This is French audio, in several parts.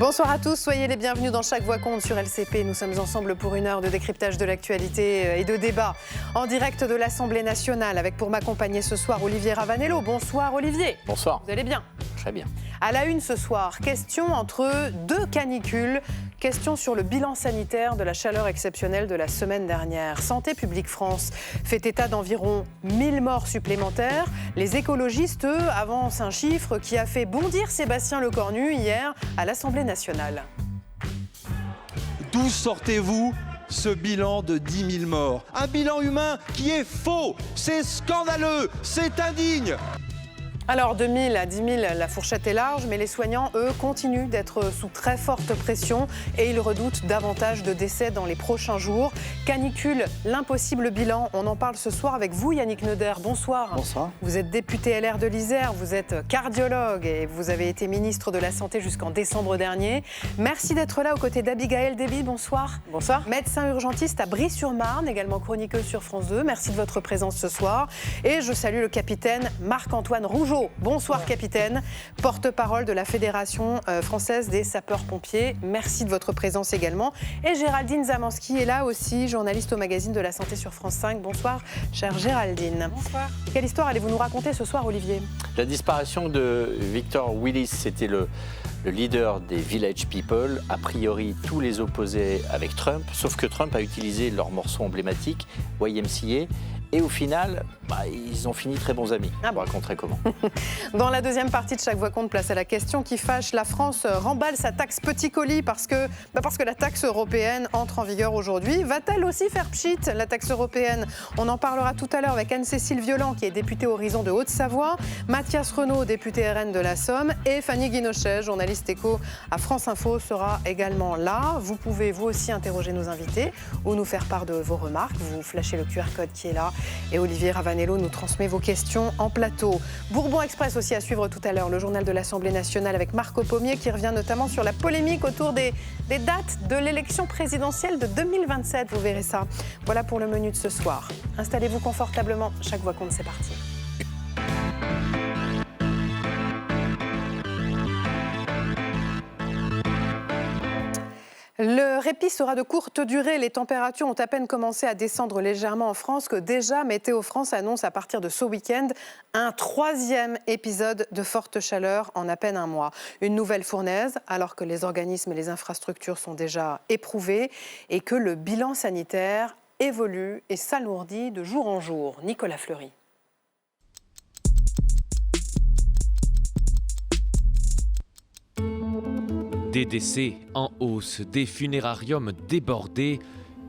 Bonsoir à tous, soyez les bienvenus dans Chaque Voix compte sur LCP. Nous sommes ensemble pour une heure de décryptage de l'actualité et de débat en direct de l'Assemblée nationale avec pour m'accompagner ce soir Olivier Ravanello. Bonsoir Olivier. Bonsoir. Vous allez bien? Très bien. À la une ce soir, question entre deux canicules. Question sur le bilan sanitaire de la chaleur exceptionnelle de la semaine dernière. Santé publique France fait état d'environ 1000 morts supplémentaires. Les écologistes, eux, avancent un chiffre qui a fait bondir Sébastien Lecornu hier à l'Assemblée nationale. D'où sortez-vous ce bilan de 10 000 morts? Un bilan humain qui est faux, c'est scandaleux, c'est indigne. Alors, de 1000 à 10 000, la fourchette est large, mais les soignants, eux, continuent d'être sous très forte pression et ils redoutent davantage de décès dans les prochains jours. Canicule, l'impossible bilan, on en parle ce soir avec vous, Yannick Neuder. Bonsoir. Bonsoir. Vous êtes député LR de l'Isère, vous êtes cardiologue et vous avez été ministre de la Santé jusqu'en décembre dernier. Merci d'être là aux côtés d'Abigaël Déby. Bonsoir. Bonsoir. Médecin urgentiste à Brie-sur-Marne, également chroniqueuse sur France 2. Merci de votre présence ce soir. Et je salue le capitaine Marc-Antoine Rougeau. Bonsoir capitaine, porte-parole de la Fédération française des sapeurs-pompiers. Merci de votre présence également. Et Géraldine Zamanski est là aussi, journaliste au magazine de la Santé sur France 5. Bonsoir, chère Géraldine. Bonsoir. Quelle histoire allez-vous nous raconter ce soir, Olivier? La disparition de Victor Willis, c'était le leader des Village People. A priori, tous les opposaient avec Trump, sauf que Trump a utilisé leur morceau emblématique, YMCA. Et au final, ils ont fini très bons amis. Je vous raconterai comment. Dans la deuxième partie de Chaque Voix compte, place à la question qui fâche. La France remballe sa taxe petit colis parce que la taxe européenne entre en vigueur aujourd'hui. Va-t-elle aussi faire pchit, la taxe européenne? On en parlera tout à l'heure avec Anne-Cécile Violent, qui est députée Horizon de Haute-Savoie, Mathias Renaud, député RN de la Somme, et Fanny Guinochet, journaliste éco à France Info, sera également là. Vous pouvez vous aussi interroger nos invités ou nous faire part de vos remarques. Vous flashez le QR code qui est là. Et Olivier Ravanello nous transmet vos questions en plateau. Bourbon Express aussi à suivre tout à l'heure, le journal de l'Assemblée nationale avec Marco Pommier qui revient notamment sur la polémique autour des dates de l'élection présidentielle de 2027. Vous verrez ça. Voilà pour le menu de ce soir. Installez-vous confortablement. Chaque Voix compte, c'est parti. Le répit sera de courte durée. Les températures ont à peine commencé à descendre légèrement en France que déjà Météo France annonce à partir de ce week-end un 3e épisode de forte chaleur en à peine un mois. Une nouvelle fournaise alors que les organismes et les infrastructures sont déjà éprouvés et que le bilan sanitaire évolue et s'alourdit de jour en jour. Nicolas Fleury. Des décès en hausse, des funérariums débordés.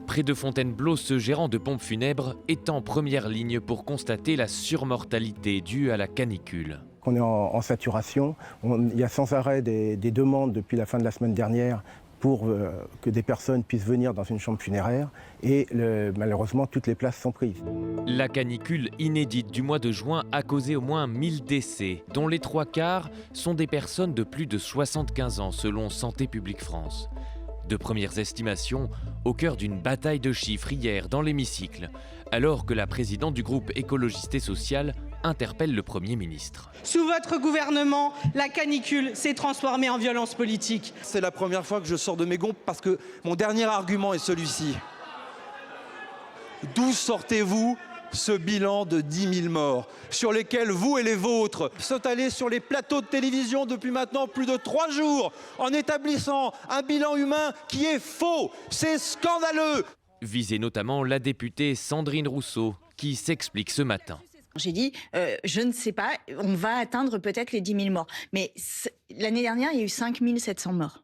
Près de Fontainebleau, ce gérant de pompes funèbres est en première ligne pour constater la surmortalité due à la canicule. On est en saturation. Il y a sans arrêt des demandes depuis la fin de la semaine dernière pour que des personnes puissent venir dans une chambre funéraire et malheureusement toutes les places sont prises. La canicule inédite du mois de juin a causé au moins 1000 décès, dont les 3/4 sont des personnes de plus de 75 ans selon Santé publique France. De premières estimations au cœur d'une bataille de chiffres hier dans l'hémicycle, alors que la présidente du groupe écologiste et social interpelle le Premier ministre. Sous votre gouvernement, la canicule s'est transformée en violence politique. C'est la première fois que je sors de mes gonds parce que mon dernier argument est celui-ci. D'où sortez-vous ce bilan de 10 000 morts sur lesquels vous et les vôtres sont allés sur les plateaux de télévision depuis maintenant plus de 3 jours en établissant un bilan humain qui est faux. C'est scandaleux. Visait notamment la députée Sandrine Rousseau qui s'explique ce matin. J'ai dit, je ne sais pas, on va atteindre peut-être les 10 000 morts. Mais l'année dernière, il y a eu 5 700 morts.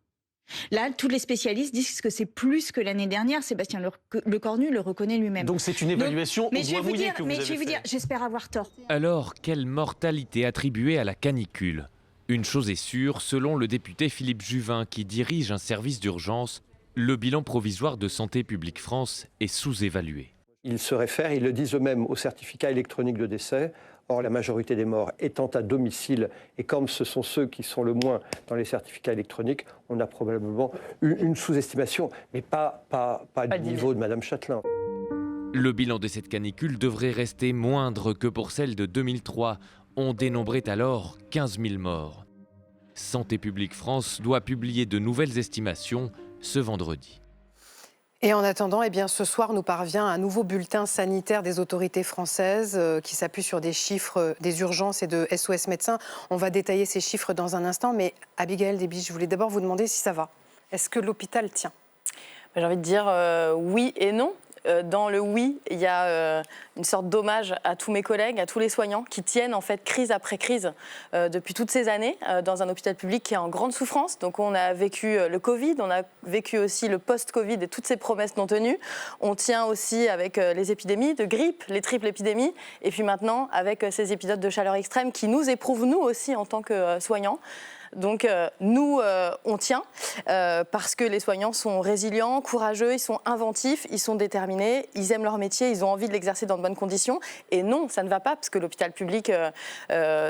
Là, tous les spécialistes disent que c'est plus que l'année dernière. Sébastien Lecornu le reconnaît lui-même. Donc c'est une évaluation au doigt mouillé que vous avez fait. J'espère avoir tort. Alors, quelle mortalité attribuée à la canicule? Une chose est sûre, selon le député Philippe Juvin qui dirige un service d'urgence, le bilan provisoire de Santé publique France est sous-évalué. Ils se réfèrent, ils le disent eux-mêmes, au certificat électronique de décès. Or, la majorité des morts étant à domicile, et comme ce sont ceux qui sont le moins dans les certificats électroniques, on a probablement une sous-estimation, mais pas du niveau de Mme Châtelain. Le bilan de cette canicule devrait rester moindre que pour celle de 2003. On dénombrait alors 15 000 morts. Santé publique France doit publier de nouvelles estimations ce vendredi. Et en attendant, eh bien, ce soir nous parvient un nouveau bulletin sanitaire des autorités françaises qui s'appuie sur des chiffres des urgences et de SOS Médecins. On va détailler ces chiffres dans un instant, mais Abigail Deby, je voulais d'abord vous demander si ça va. Est-ce que l'hôpital tient ? J'ai envie de dire oui et non. Dans le oui, il y a une sorte d'hommage à tous mes collègues, à tous les soignants qui tiennent en fait crise après crise depuis toutes ces années dans un hôpital public qui est en grande souffrance. Donc on a vécu le Covid, on a vécu aussi le post-Covid et toutes ces promesses non tenues. On tient aussi avec les épidémies de grippe, les triples épidémies, et puis maintenant avec ces épisodes de chaleur extrême qui nous éprouvent nous aussi en tant que soignants. Donc nous, on tient parce que les soignants sont résilients, courageux, ils sont inventifs, ils sont déterminés, ils aiment leur métier, ils ont envie de l'exercer dans de bonnes conditions. Et non, ça ne va pas parce que l'hôpital public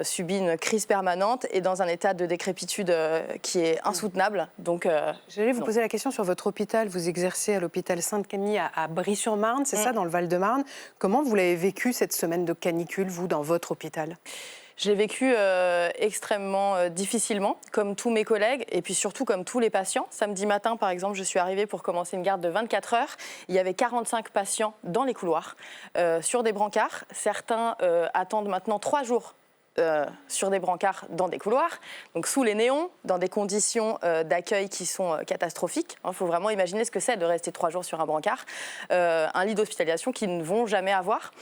subit une crise permanente et dans un état de décrépitude qui est insoutenable. Donc, j'allais vous poser la question sur votre hôpital. Vous exercez à l'hôpital Sainte-Camille à Brie-sur-Marne, c'est ça, dans le Val-de-Marne. Comment vous l'avez vécu cette semaine de canicule, vous, dans votre hôpital ? J'ai vécu extrêmement difficilement, comme tous mes collègues, et puis surtout comme tous les patients. Samedi matin, par exemple, je suis arrivée pour commencer une garde de 24 heures. Il y avait 45 patients dans les couloirs, sur des brancards. Certains attendent maintenant 3 jours. Sur des brancards dans des couloirs, donc sous les néons, dans des conditions d'accueil qui sont catastrophiques. Il faut vraiment imaginer ce que c'est de rester 3 jours sur un brancard. Un lit d'hospitalisation qu'ils ne vont jamais avoir.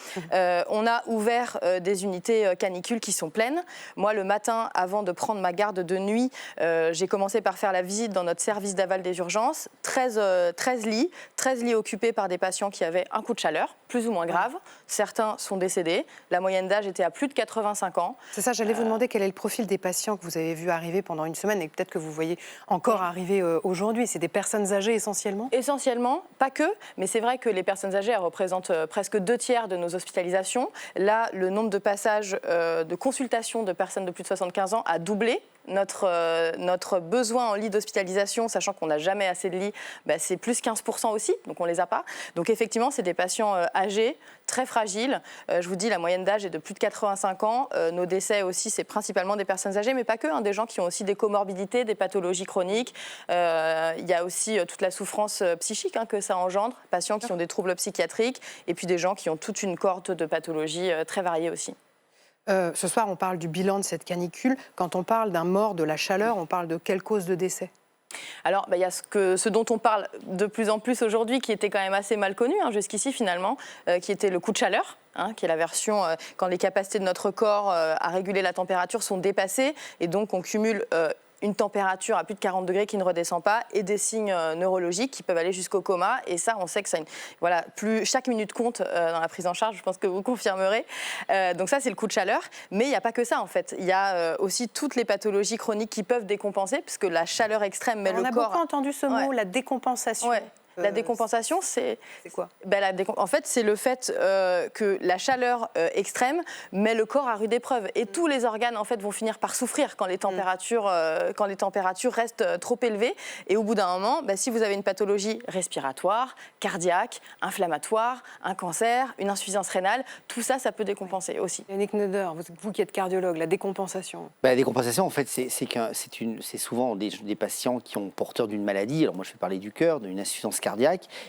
On a ouvert des unités canicules qui sont pleines. Moi, le matin, avant de prendre ma garde de nuit, j'ai commencé par faire la visite dans notre service d'aval des urgences. 13 lits occupés par des patients qui avaient un coup de chaleur, plus ou moins grave. Certains sont décédés. La moyenne d'âge était à plus de 85 ans. C'est ça, j'allais vous demander quel est le profil des patients que vous avez vu arriver pendant une semaine et peut-être que vous voyez encore arriver aujourd'hui. C'est des personnes âgées essentiellement ? Essentiellement, pas que, mais c'est vrai que les personnes âgées elles représentent presque 2/3 de nos hospitalisations. Là, le nombre de passages de consultations de personnes de plus de 75 ans a doublé. Notre besoin en lits d'hospitalisation, sachant qu'on n'a jamais assez de lits, c'est plus 15% aussi, donc on ne les a pas. Donc effectivement, c'est des patients âgés, très fragiles. Je vous dis, la moyenne d'âge est de plus de 85 ans. Nos décès aussi, c'est principalement des personnes âgées, mais pas que, des gens qui ont aussi des comorbidités, des pathologies chroniques. Il y a aussi toute la souffrance psychique que ça engendre, patients qui ont des troubles psychiatriques, et puis des gens qui ont toute une cohorte de pathologies très variées aussi. Ce soir, on parle du bilan de cette canicule. Quand on parle d'un mort de la chaleur, on parle de quelle cause de décès ? Alors, il y a ce dont on parle de plus en plus aujourd'hui, qui était quand même assez mal connu jusqu'ici finalement, qui était le coup de chaleur. Qui est la version quand les capacités de notre corps à réguler la température sont dépassées et donc on cumule une température à plus de 40 degrés qui ne redescend pas et des signes neurologiques qui peuvent aller jusqu'au coma. Et ça, on sait que chaque minute compte dans la prise en charge, je pense que vous confirmerez. Donc ça, c'est le coup de chaleur. Mais il n'y a pas que ça, en fait. Il y a aussi toutes les pathologies chroniques qui peuvent décompenser, puisque la chaleur extrême met le corps... On a beaucoup entendu ce mot, la décompensation. Ouais. La décompensation, c'est quoi ? En fait, c'est le fait que la chaleur extrême met le corps à rude épreuve. Et tous les organes, en fait, vont finir par souffrir quand les températures restent trop élevées. Et au bout d'un moment, si vous avez une pathologie respiratoire, cardiaque, inflammatoire, un cancer, une insuffisance rénale, tout ça, ça peut décompenser aussi. Yannick Neuder, vous qui êtes cardiologue, la décompensation. La décompensation, en fait, c'est souvent des patients qui ont porteurs d'une maladie. Alors moi, je vais parler du cœur, d'une insuffisance cardiaque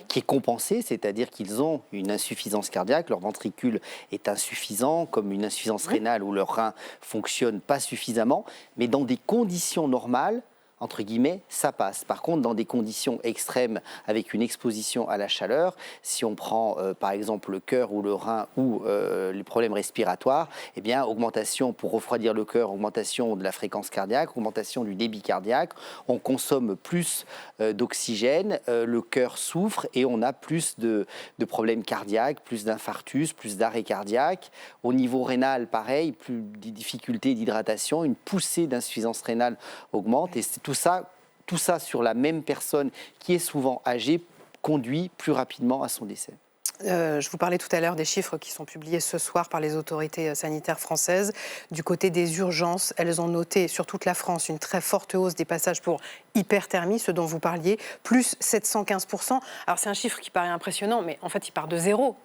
qui est compensée, c'est-à-dire qu'ils ont une insuffisance cardiaque, leur ventricule est insuffisant, comme une insuffisance rénale où leur rein fonctionne pas suffisamment, mais dans des conditions normales, entre guillemets, ça passe. Par contre, dans des conditions extrêmes, avec une exposition à la chaleur, si on prend par exemple le cœur ou le rein ou les problèmes respiratoires, eh bien, augmentation pour refroidir le cœur, augmentation de la fréquence cardiaque, augmentation du débit cardiaque, on consomme plus d'oxygène, le cœur souffre et on a plus de problèmes cardiaques, plus d'infarctus, plus d'arrêt cardiaque. Au niveau rénal, pareil, plus de difficultés d'hydratation, une poussée d'insuffisance rénale augmente et tout ça sur la même personne qui est souvent âgée conduit plus rapidement à son décès. Je vous parlais tout à l'heure des chiffres qui sont publiés ce soir par les autorités sanitaires françaises. Du côté des urgences, elles ont noté sur toute la France une très forte hausse des passages pour hyperthermie, ce dont vous parliez, plus 715%. Alors c'est un chiffre qui paraît impressionnant, mais en fait il part de zéro.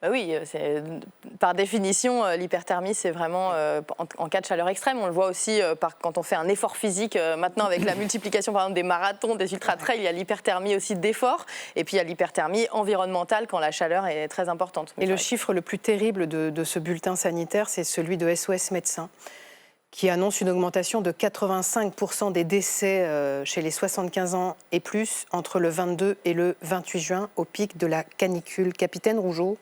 Bah oui, par définition, l'hyperthermie, c'est vraiment en cas de chaleur extrême. On le voit aussi quand on fait un effort physique. Maintenant, avec la multiplication, par exemple, des marathons, des ultra-trails, il y a l'hyperthermie aussi d'effort. Et puis, il y a l'hyperthermie environnementale quand la chaleur est très importante. Et le chiffre le plus terrible de ce bulletin sanitaire, c'est celui de SOS Médecins, qui annonce une augmentation de 85% des décès chez les 75 ans et plus entre le 22 et le 28 juin, au pic de la canicule. Capitaine Rougeau,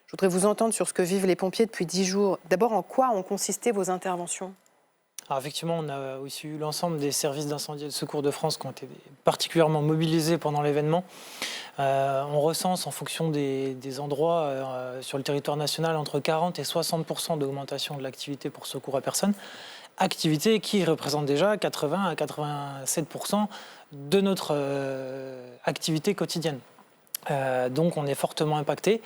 je voudrais vous entendre sur ce que vivent les pompiers depuis 10 jours. D'abord, en quoi ont consisté vos interventions ? Alors effectivement, on a aussi eu l'ensemble des services d'incendie et de secours de France qui ont été particulièrement mobilisés pendant l'événement. On recense en fonction des endroits sur le territoire national entre 40 et 60% d'augmentation de l'activité pour secours à personne. Activité qui représente déjà 80 à 87% de notre activité quotidienne. Donc on est fortement impacté.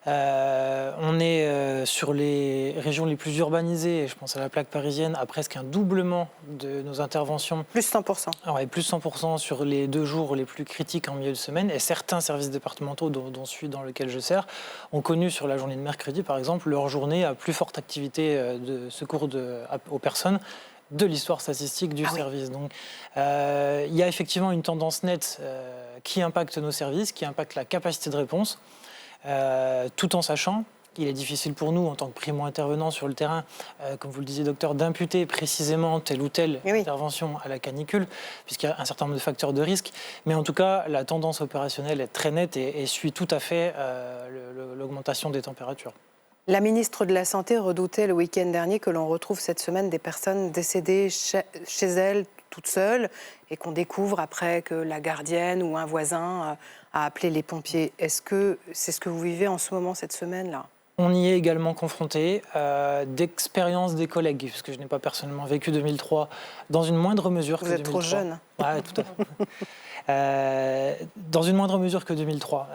On est sur les régions les plus urbanisées, je pense à la plaque parisienne, à presque un doublement de nos interventions. Plus 100%. Alors, et plus 100% sur les 2 jours les plus critiques en milieu de semaine. Et certains services départementaux, dont celui dans lequel je sers, ont connu sur la journée de mercredi, par exemple, leur journée à plus forte activité de secours aux personnes de l'histoire statistique du service. Oui. Donc, il y a effectivement une tendance nette qui impacte nos services, qui impacte la capacité de réponse. Tout en sachant qu'il est difficile pour nous, en tant que primo-intervenants sur le terrain, comme vous le disiez, docteur, d'imputer précisément telle ou telle intervention à la canicule, puisqu'il y a un certain nombre de facteurs de risque. Mais en tout cas, la tendance opérationnelle est très nette et suit tout à fait l'augmentation des températures. La ministre de la Santé redoutait le week-end dernier que l'on retrouve cette semaine des personnes décédées chez elles, toutes seules, et qu'on découvre après que la gardienne ou un voisin a appelé les pompiers. Est-ce que c'est ce que vous vivez en ce moment, cette semaine-là ? On y est également confronté d'expérience des collègues, puisque je n'ai pas personnellement vécu 2003 dans une moindre mesure que 2003. Vous êtes trop jeune. Oui, tout à fait. Dans une moindre mesure que 2003.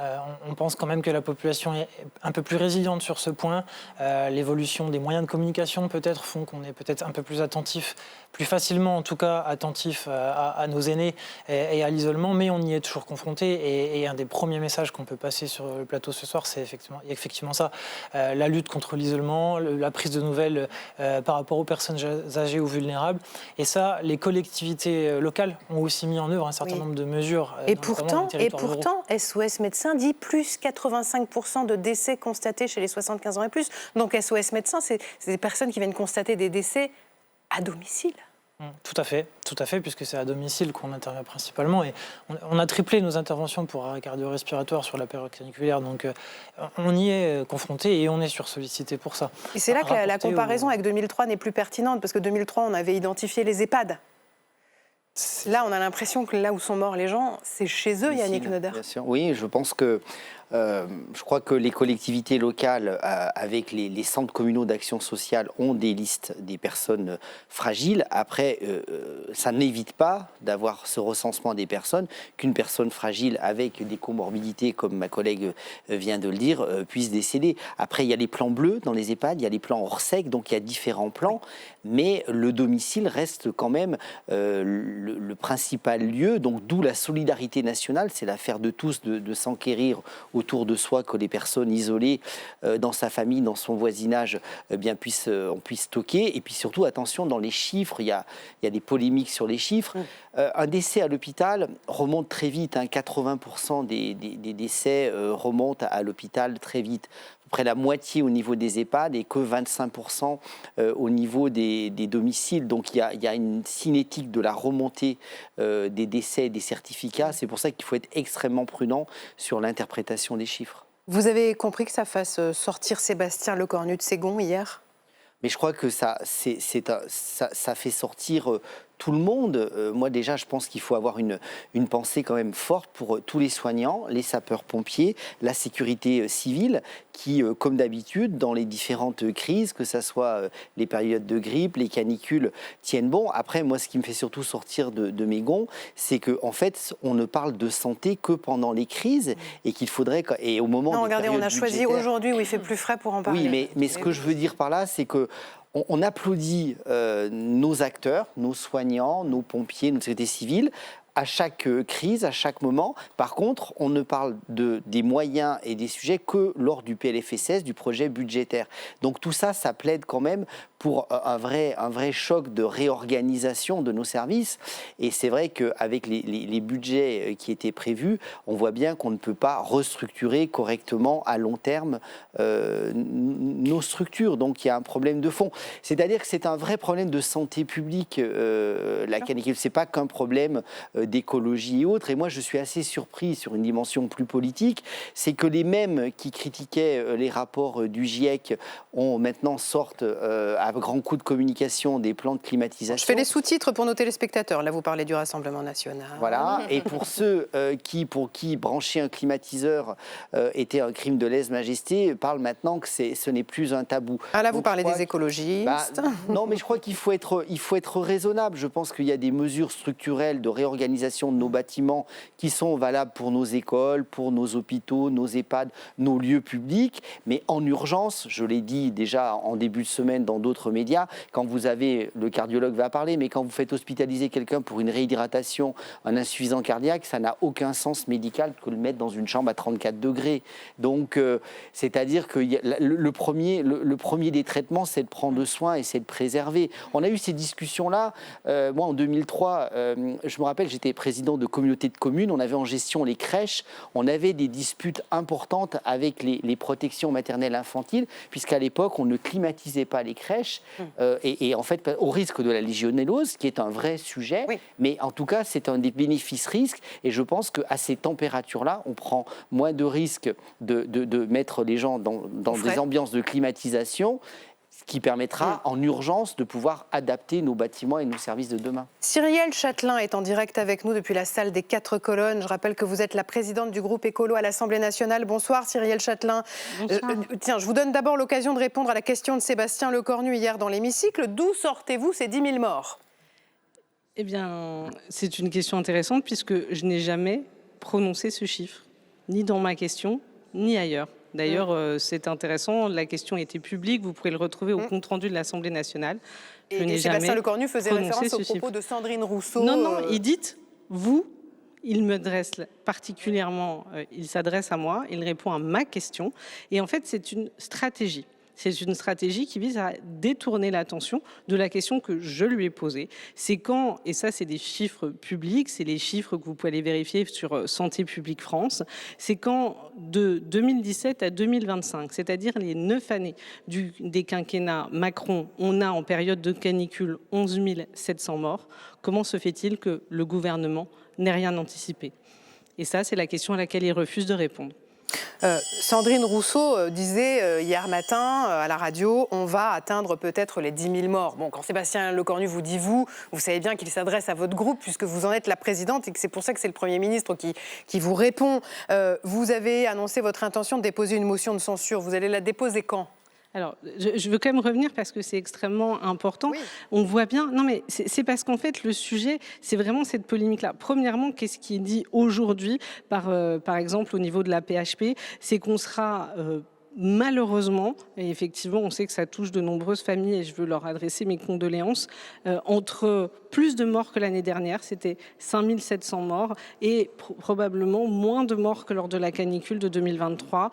On pense quand même que la population est un peu plus résiliente sur ce point. L'évolution des moyens de communication peut-être font qu'on est peut-être un peu plus attentif, plus facilement en tout cas attentif à nos aînés et à l'isolement, mais on y est toujours confronté. Et un des premiers messages qu'on peut passer sur le plateau ce soir, c'est effectivement ça. La lutte contre l'isolement, la prise de nouvelles par rapport aux personnes âgées ou vulnérables. Et ça, les collectivités locales ont aussi mis en œuvre un certain nombre de mesures. Et pourtant, SOS Médecins dit plus 85% de décès constatés chez les 75 ans et plus. Donc SOS Médecins, c'est des personnes qui viennent constater des décès à domicile. Tout à fait, puisque c'est à domicile qu'on intervient principalement. Et on a triplé nos interventions pour arrêt cardio-respiratoire sur la période caniculaire. Donc on y est confronté et on est sursollicité pour ça. Et c'est là que la comparaison avec 2003 n'est plus pertinente, parce que 2003, on avait identifié les EHPAD. Là, on a l'impression que là où sont morts les gens, c'est chez eux, Yannick Noder. Bien sûr. Oui, je pense que je crois que les collectivités locales, avec les centres communaux d'action sociale, ont des listes des personnes fragiles. Après, ça n'évite pas d'avoir ce recensement des personnes, qu'une personne fragile avec des comorbidités, comme ma collègue vient de le dire, puisse décéder. Après, il y a les plans bleus dans les EHPAD, il y a les plans hors sec, donc il y a différents plans, mais le domicile reste quand même le principal lieu, donc d'où la solidarité nationale. C'est l'affaire de tous de s'enquérir autour de soi, que les personnes isolées dans sa famille, dans son voisinage, on puisse stocker. Et puis surtout, attention, dans les chiffres, il y a des polémiques sur les chiffres. Un décès à l'hôpital remonte très vite. 80% des décès remontent à l'hôpital très vite. À peu près la moitié au niveau des EHPAD et que 25% au niveau des domiciles. Donc il y a une cinétique de la remontée des décès et des certificats. C'est pour ça qu'il faut être extrêmement prudent sur l'interprétation des chiffres. Vous avez compris que ça fasse sortir Sébastien Lecornu de ses gonds hier ? Mais je crois que ça fait sortir tout le monde. Moi déjà, je pense qu'il faut avoir une pensée quand même forte pour tous les soignants, les sapeurs-pompiers, la sécurité civile, qui, comme d'habitude, dans les différentes crises, que ce soit les périodes de grippe, les canicules, tiennent bon. Après, moi, ce qui me fait surtout sortir de mes gonds, c'est qu'en fait, on ne parle de santé que pendant les crises et qu'il faudrait... Et au moment non, regardez, on a choisi aujourd'hui où il fait plus frais pour en parler. Oui, mais ce que je veux dire par là, c'est que on applaudit nos acteurs, nos soignants, nos pompiers, nos sécurités civiles, à chaque crise, à chaque moment. Par contre, on ne parle des moyens et des sujets que lors du PLFSS, du projet budgétaire. Donc tout ça, ça plaide quand même pour un vrai choc de réorganisation de nos services. Et c'est vrai qu'avec les budgets qui étaient prévus, on voit bien qu'on ne peut pas restructurer correctement à long terme nos structures. Donc il y a un problème de fond. C'est-à-dire que c'est un vrai problème de santé publique, la canicule. C'est pas qu'un problème d'écologie et autres. Et moi, je suis assez surpris sur une dimension plus politique, c'est que les mêmes qui critiquaient les rapports du GIEC maintenant sortent à grands coups de communication des plans de climatisation. Je fais les sous-titres pour nos téléspectateurs. Là, vous parlez du Rassemblement national. Voilà. Et pour ceux pour qui brancher un climatiseur était un crime de lèse-majesté, parlent maintenant que ce n'est plus un tabou. Ah là, vous parlez des écologistes. Non, mais je crois qu'il faut être raisonnable. Je pense qu'il y a des mesures structurelles de réorganisation de nos bâtiments qui sont valables pour nos écoles, pour nos hôpitaux, nos EHPAD, nos lieux publics. Mais en urgence, je l'ai dit déjà en début de semaine dans d'autres médias, quand vous avez, le cardiologue va parler, mais quand vous faites hospitaliser quelqu'un pour une réhydratation, un insuffisant cardiaque, ça n'a aucun sens médical que le mettre dans une chambre à 34 degrés. Donc, c'est-à-dire que le premier des traitements, c'est de prendre soin et c'est de préserver. On a eu ces discussions-là. Moi, en 2003, je me rappelle, j'étais président de communauté de communes. On avait en gestion les crèches. On avait des disputes importantes avec les protections maternelles infantiles, puisqu'à l'époque, on ne climatisait pas les crèches. Et en fait, au risque de la légionellose, qui est un vrai sujet. Oui. Mais en tout cas, c'est un des bénéfices-risques. Et je pense qu'à ces températures-là, on prend moins de risques de mettre les gens dans des ambiances de climatisation, ce qui permettra en urgence de pouvoir adapter nos bâtiments et nos services de demain. Cyrielle Châtelain est en direct avec nous depuis la salle des 4 colonnes. Je rappelle que vous êtes la présidente du groupe écolo à l'Assemblée nationale. Bonsoir Cyrielle Châtelain. Tiens, je vous donne d'abord l'occasion de répondre à la question de Sébastien Lecornu hier dans l'hémicycle. D'où sortez-vous ces 10 000 morts ? Eh bien, c'est une question intéressante puisque je n'ai jamais prononcé ce chiffre, ni dans ma question, ni ailleurs. D'ailleurs, c'est intéressant, la question était publique, vous pourrez le retrouver au compte-rendu de l'Assemblée nationale. Et Sébastien Lecornu faisait référence au propos de Sandrine Rousseau. Non, il dit, vous, il me dresse particulièrement, il s'adresse à moi, il répond à ma question. Et en fait, c'est une stratégie. C'est une stratégie qui vise à détourner l'attention de la question que je lui ai posée. C'est quand, et ça c'est des chiffres publics, c'est les chiffres que vous pouvez aller vérifier sur Santé publique France, c'est quand de 2017 à 2025, c'est-à-dire les 9 années des quinquennats Macron, on a en période de canicule 11 700 morts. Comment se fait-il que le gouvernement n'ait rien anticipé ? Et ça, c'est la question à laquelle il refuse de répondre. Sandrine Rousseau disait hier matin à la radio, on va atteindre peut-être les 10 000 morts. Bon, quand Sébastien Lecornu vous dit vous savez bien qu'il s'adresse à votre groupe puisque vous en êtes la présidente et que c'est pour ça que c'est le Premier ministre qui vous répond. Vous avez annoncé votre intention de déposer une motion de censure. Vous allez la déposer quand ? Alors, je veux quand même revenir parce que c'est extrêmement important. Oui. On voit bien, non mais c'est parce qu'en fait le sujet, c'est vraiment cette polémique-là. Premièrement, qu'est-ce qui est dit aujourd'hui par exemple au niveau de la PHP, c'est qu'on sera malheureusement, et effectivement on sait que ça touche de nombreuses familles et je veux leur adresser mes condoléances, entre plus de morts que l'année dernière, c'était 5 700 morts et probablement moins de morts que lors de la canicule de 2023.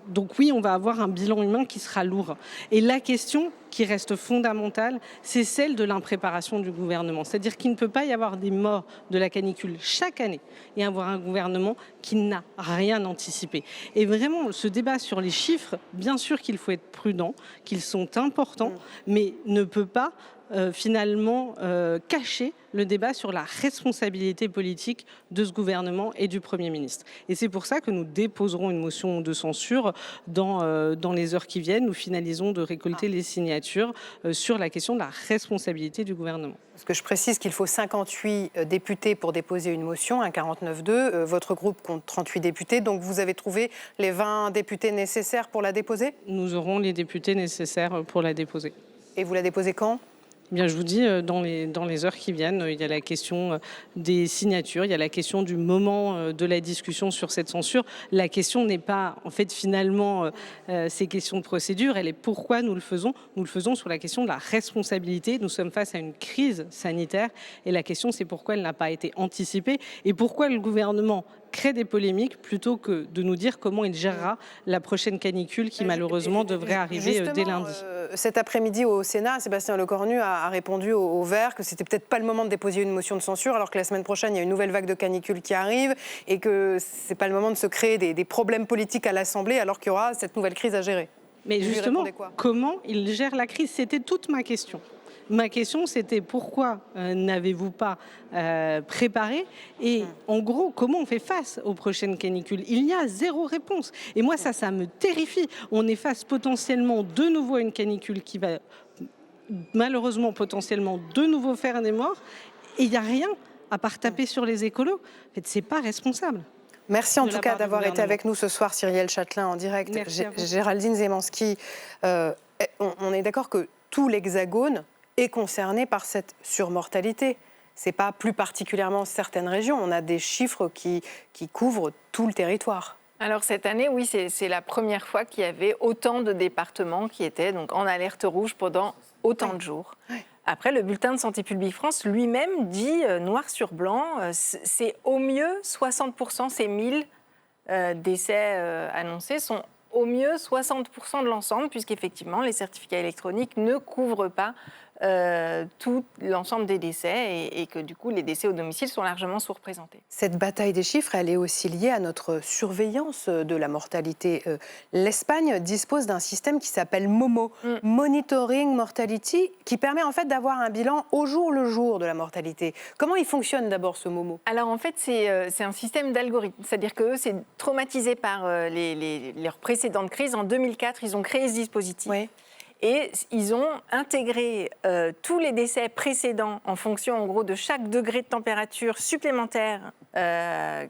Donc oui, on va avoir un bilan humain qui sera lourd. Et la question qui reste fondamentale, c'est celle de l'impréparation du gouvernement. C'est-à-dire qu'il ne peut pas y avoir des morts de la canicule chaque année et avoir un gouvernement qui n'a rien anticipé. Et vraiment, ce débat sur les chiffres, bien sûr qu'il faut être prudent, qu'ils sont importants, mais ne peut pas finalement cacher le débat sur la responsabilité politique de ce gouvernement et du Premier ministre. Et c'est pour ça que nous déposerons une motion de censure dans les heures qui viennent. Nous finalisons de récolter les signatures sur la question de la responsabilité du gouvernement. Parce que je précise qu'il faut 58 députés pour déposer une motion, un 49-2. Votre groupe compte 38 députés, donc vous avez trouvé les 20 députés nécessaires pour la déposer ? Nous aurons les députés nécessaires pour la déposer. Et vous la déposez quand ? bien, je vous dis, dans les heures qui viennent, il y a la question des signatures, il y a la question du moment de la discussion sur cette censure. La question n'est pas, en fait, finalement, ces questions de procédure, elle est pourquoi nous le faisons. Nous le faisons sur la question de la responsabilité. Nous sommes face à une crise sanitaire et la question, c'est pourquoi elle n'a pas été anticipée et pourquoi le gouvernement crée des polémiques plutôt que de nous dire comment il gérera la prochaine canicule qui malheureusement devrait arriver dès lundi. Cet après-midi au Sénat, Sébastien Lecornu a répondu aux Verts que c'était peut-être pas le moment de déposer une motion de censure alors que la semaine prochaine il y a une nouvelle vague de canicule qui arrive et que c'est pas le moment de se créer des problèmes politiques à l'Assemblée alors qu'il y aura cette nouvelle crise à gérer. Mais justement, comment il gère la crise? C'était toute ma question. Ma question, c'était pourquoi n'avez-vous pas préparé et en gros, comment on fait face aux prochaines canicules? Il y a zéro réponse. Et moi, ça me terrifie. On est face potentiellement de nouveau à une canicule qui va malheureusement potentiellement de nouveau faire des morts et il n'y a rien à part taper sur les écolos. En fait, c'est pas responsable. Merci en tout cas d'avoir été avec nous ce soir, Cyrielle Châtelain, en direct. Géraldine Zemanski, on est d'accord que tout l'Hexagone est concerné par cette surmortalité. Ce n'est pas plus particulièrement certaines régions. On a des chiffres qui couvrent tout le territoire. Alors cette année, oui, c'est la première fois qu'il y avait autant de départements qui étaient donc en alerte rouge pendant autant de jours. Oui. Après, le bulletin de Santé publique France lui-même dit noir sur blanc, c'est au mieux 60%, ces 1000 décès annoncés sont au mieux 60% de l'ensemble, puisqu'effectivement, les certificats électroniques ne couvrent pas tout l'ensemble des décès et que du coup, les décès au domicile sont largement sous-représentés. Cette bataille des chiffres, elle est aussi liée à notre surveillance de la mortalité. L'Espagne dispose d'un système qui s'appelle MOMO, Monitoring Mortality, qui permet en fait d'avoir un bilan au jour le jour de la mortalité. Comment il fonctionne d'abord ce MOMO? Alors en fait, c'est un système d'algorithme, c'est-à-dire qu'eux, c'est traumatisé par leurs précédentes crises. En 2004, ils ont créé ce dispositif. Oui. Et ils ont intégré tous les décès précédents en fonction, en gros, de chaque degré de température supplémentaire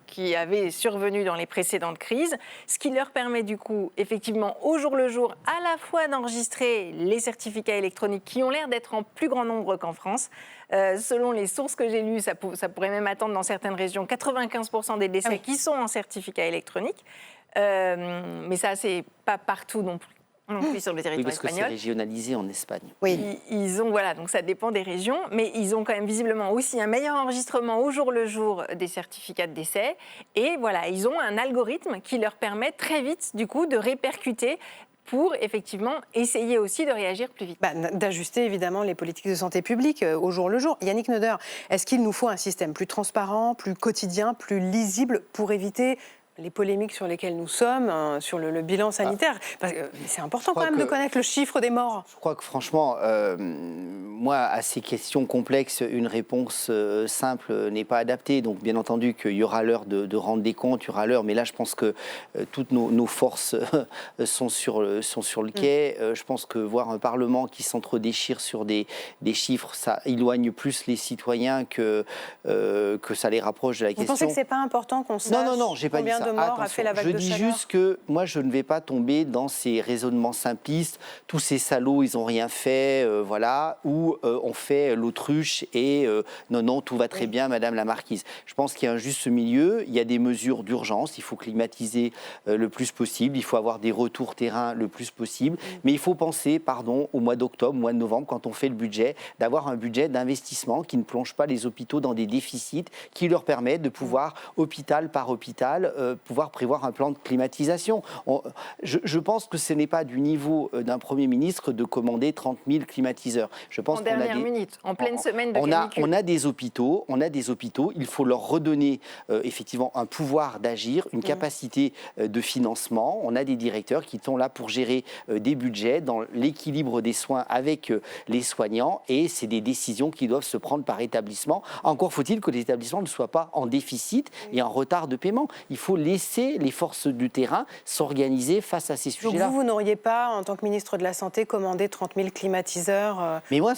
qui avait survenu dans les précédentes crises, ce qui leur permet du coup, effectivement, au jour le jour, à la fois d'enregistrer les certificats électroniques qui ont l'air d'être en plus grand nombre qu'en France. Selon les sources que j'ai lues, ça pourrait même attendre dans certaines régions 95% des décès qui sont en certificat électronique. Mais ça, c'est pas partout non plus. Sur le territoire oui, parce que espagnol. C'est régionalisé en Espagne. Oui. Ils ont, voilà, donc ça dépend des régions, mais ils ont quand même visiblement aussi un meilleur enregistrement au jour le jour des certificats de décès. Et voilà, ils ont un algorithme qui leur permet très vite, du coup, de répercuter pour effectivement essayer aussi de réagir plus vite. D'ajuster évidemment les politiques de santé publique au jour le jour. Yannick Neuder, est-ce qu'il nous faut un système plus transparent, plus quotidien, plus lisible pour éviter les polémiques sur lesquelles nous sommes, sur le bilan sanitaire? Parce que c'est important quand même de connaître le chiffre des morts. Je crois que franchement, moi, à ces questions complexes, une réponse simple n'est pas adaptée. Donc bien entendu qu'il y aura l'heure de rendre des comptes, il y aura l'heure, mais là je pense que toutes nos forces sont sur le quai. Je pense que voir un Parlement qui s'entre-déchire sur des chiffres, ça éloigne plus les citoyens que ça les rapproche de la question. Vous pensez que c'est pas important qu'on sache j'ai pas dit ça. De morts a fait la vague je de dis chaleur. juste que moi, je ne vais pas tomber dans ces raisonnements simplistes. Tous ces salauds, ils n'ont rien fait, voilà, ou on fait l'autruche et non, tout va très bien, Madame la Marquise. Je pense qu'il y a un juste milieu. Il y a des mesures d'urgence. Il faut climatiser le plus possible. Il faut avoir des retours terrain le plus possible. Mais il faut penser, au mois d'octobre, mois de novembre, quand on fait le budget, d'avoir un budget d'investissement qui ne plonge pas les hôpitaux dans des déficits, qui leur permet de pouvoir, hôpital par hôpital, pouvoir prévoir un plan de climatisation. Je pense que ce n'est pas du niveau d'un Premier ministre de commander 30 000 climatiseurs. Je pense en dernière minute, en pleine semaine de canicule. On a des hôpitaux, il faut leur redonner effectivement un pouvoir d'agir, une capacité de financement. On a des directeurs qui sont là pour gérer des budgets dans l'équilibre des soins avec les soignants et c'est des décisions qui doivent se prendre par établissement. Encore faut-il que les établissements ne soient pas en déficit et en retard de paiement. Il faut laisser les forces du terrain s'organiser face à ces sujets-là. Donc vous n'auriez pas, en tant que ministre de la Santé, commandé 30 000 climatiseurs Mais moi,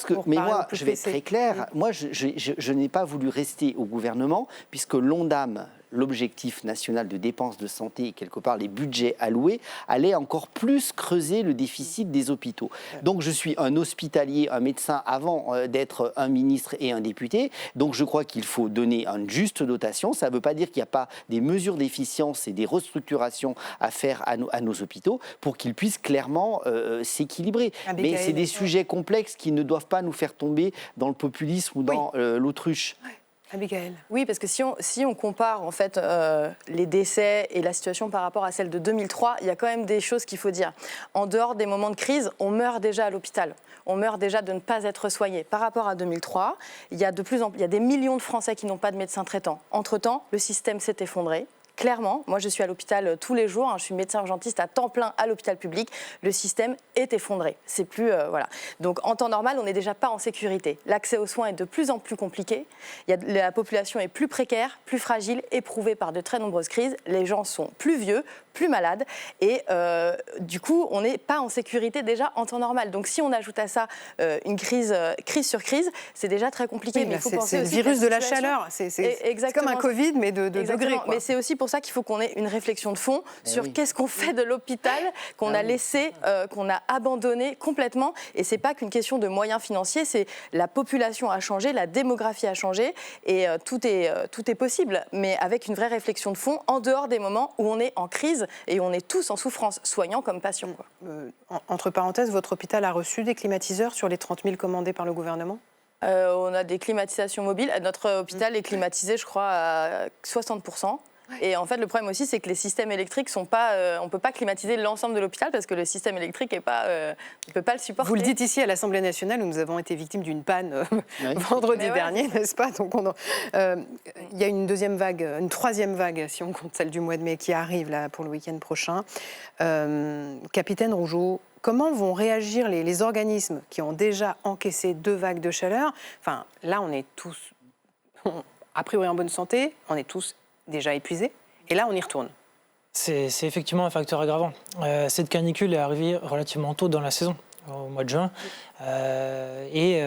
je vais être très clair. Moi, je n'ai pas voulu rester au gouvernement puisque l'ONDAM, l'objectif national de dépenses de santé et quelque part les budgets alloués allaient encore plus creuser le déficit des hôpitaux. Donc je suis un hospitalier, un médecin avant d'être un ministre et un député. Donc je crois qu'il faut donner une juste dotation. Ça ne veut pas dire qu'il n'y a pas des mesures d'efficience et des restructurations à faire à nos hôpitaux pour qu'ils puissent clairement s'équilibrer. Mais c'est des sujets complexes qui ne doivent pas nous faire tomber dans le populisme ou dans l'autruche. Abigail. Oui, parce que si on compare en fait les décès et la situation par rapport à celle de 2003, il y a quand même des choses qu'il faut dire. En dehors des moments de crise, on meurt déjà à l'hôpital. On meurt déjà de ne pas être soigné. Par rapport à 2003, il y a des millions de Français qui n'ont pas de médecin traitant. Entre-temps, le système s'est effondré. Clairement, moi je suis à l'hôpital tous les jours, je suis médecin urgentiste à temps plein à l'hôpital public, le système est effondré. C'est plus, voilà. Donc en temps normal, on n'est déjà pas en sécurité. L'accès aux soins est de plus en plus compliqué, la population est plus précaire, plus fragile, éprouvée par de très nombreuses crises, les gens sont plus vieux, plus malades et du coup, on n'est pas en sécurité déjà en temps normal. Donc si on ajoute à ça une crise sur crise, c'est déjà très compliqué. Oui, mais c'est le virus de la chaleur, c'est comme un Covid mais de degrés. Mais c'est aussi pour ça qu'il faut qu'on ait une réflexion de fond sur qu'est-ce qu'on fait de l'hôpital qu'on a laissé, qu'on a abandonné complètement. Et c'est pas qu'une question de moyens financiers, c'est la population a changé, la démographie a changé et tout est possible, mais avec une vraie réflexion de fond en dehors des moments où on est en crise et où on est tous en souffrance, soignants comme patients. Entre parenthèses, votre hôpital a reçu des climatiseurs sur les 30 000 commandés par le gouvernement ? On a des climatisations mobiles. Notre hôpital est climatisé, je crois, à 60%. Et en fait, le problème aussi, c'est que les systèmes électriques sont pas. On ne peut pas climatiser l'ensemble de l'hôpital parce que le système électrique ne peut pas le supporter. Vous le dites ici à l'Assemblée nationale où nous avons été victimes d'une panne vendredi dernier, n'est-ce pas ? Donc il y a une deuxième vague, une troisième vague, si on compte celle du mois de mai, qui arrive là pour le week-end prochain. Capitaine Rougeau, comment vont réagir les organismes qui ont déjà encaissé 2 vagues de chaleur ? Enfin, là, on est tous, a priori en bonne santé, on est tous déjà épuisés, et là on y retourne. C'est effectivement un facteur aggravant. Cette canicule est arrivée relativement tôt dans la saison, au mois de juin, et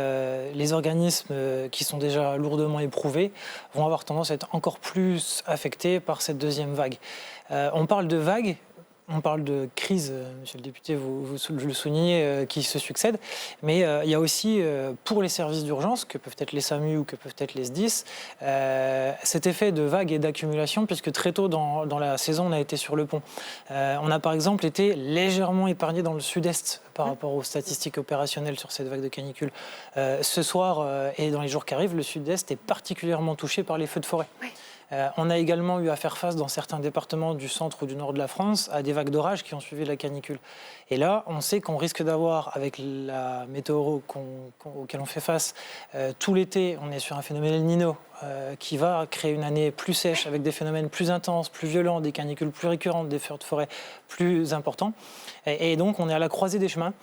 les organismes qui sont déjà lourdement éprouvés vont avoir tendance à être encore plus affectés par cette deuxième vague. On parle de vague. On parle de crise, monsieur le député, vous le soulignez, qui se succèdent, mais il y a aussi, pour les services d'urgence, que peuvent être les SAMU ou que peuvent être les SDIS, cet effet de vague et d'accumulation, puisque très tôt dans la saison, on a été sur le pont. On a par exemple été légèrement épargné dans le sud-est par rapport aux statistiques opérationnelles sur cette vague de canicule. Ce soir et dans les jours qui arrivent, le sud-est est particulièrement touché par les feux de forêt. Oui. On a également eu à faire face dans certains départements du centre ou du nord de la France à des vagues d'orage qui ont suivi la canicule. Et là, on sait qu'on risque d'avoir, avec la météo auquel on fait face, tout l'été, on est sur un phénomène El Niño qui va créer une année plus sèche avec des phénomènes plus intenses, plus violents, des canicules plus récurrentes, des feux de forêt plus importants. Et donc, on est à la croisée des chemins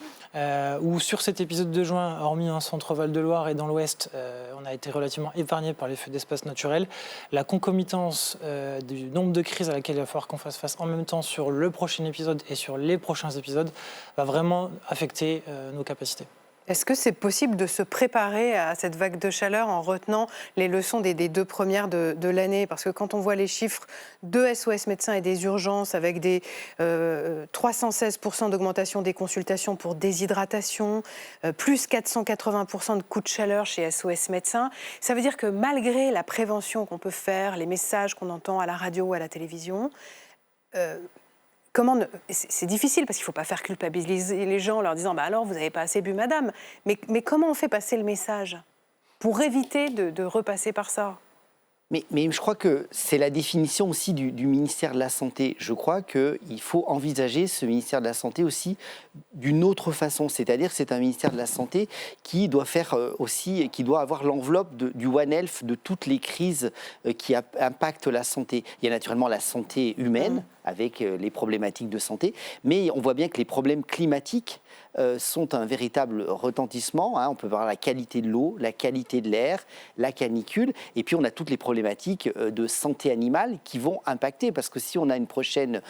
où, sur cet épisode de juin, hormis un centre Val-de-Loire et dans l'ouest, on a été relativement épargné par les feux d'espace naturels. La concomitance du nombre de crises à laquelle il va falloir qu'on fasse face en même temps sur le prochain épisode et sur les prochains épisodes va vraiment affecter nos capacités. Est-ce que c'est possible de se préparer à cette vague de chaleur en retenant les leçons des 2 premières de l'année ? Parce que quand on voit les chiffres de SOS Médecins et des urgences avec des 316% d'augmentation des consultations pour déshydratation, plus 480% de coups de chaleur chez SOS Médecins, ça veut dire que malgré la prévention qu'on peut faire, les messages qu'on entend à la radio ou à la télévision, c'est difficile parce qu'il ne faut pas faire culpabiliser les gens en leur disant « alors, vous n'avez pas assez bu, madame ». Mais comment on fait passer le message pour éviter de repasser par ça ? Mais je crois que c'est la définition aussi du ministère de la Santé. Je crois qu'il faut envisager ce ministère de la Santé aussi d'une autre façon. C'est-à-dire que c'est un ministère de la Santé qui doit faire aussi, qui doit avoir l'enveloppe du One Health, de toutes les crises qui impactent la santé. Il y a naturellement la santé humaine, avec les problématiques de santé. Mais on voit bien que les problèmes climatiques sont un véritable retentissement. On peut voir la qualité de l'eau, la qualité de l'air, la canicule. Et puis, on a toutes les problématiques de santé animale qui vont impacter. Parce que si on a une prochaine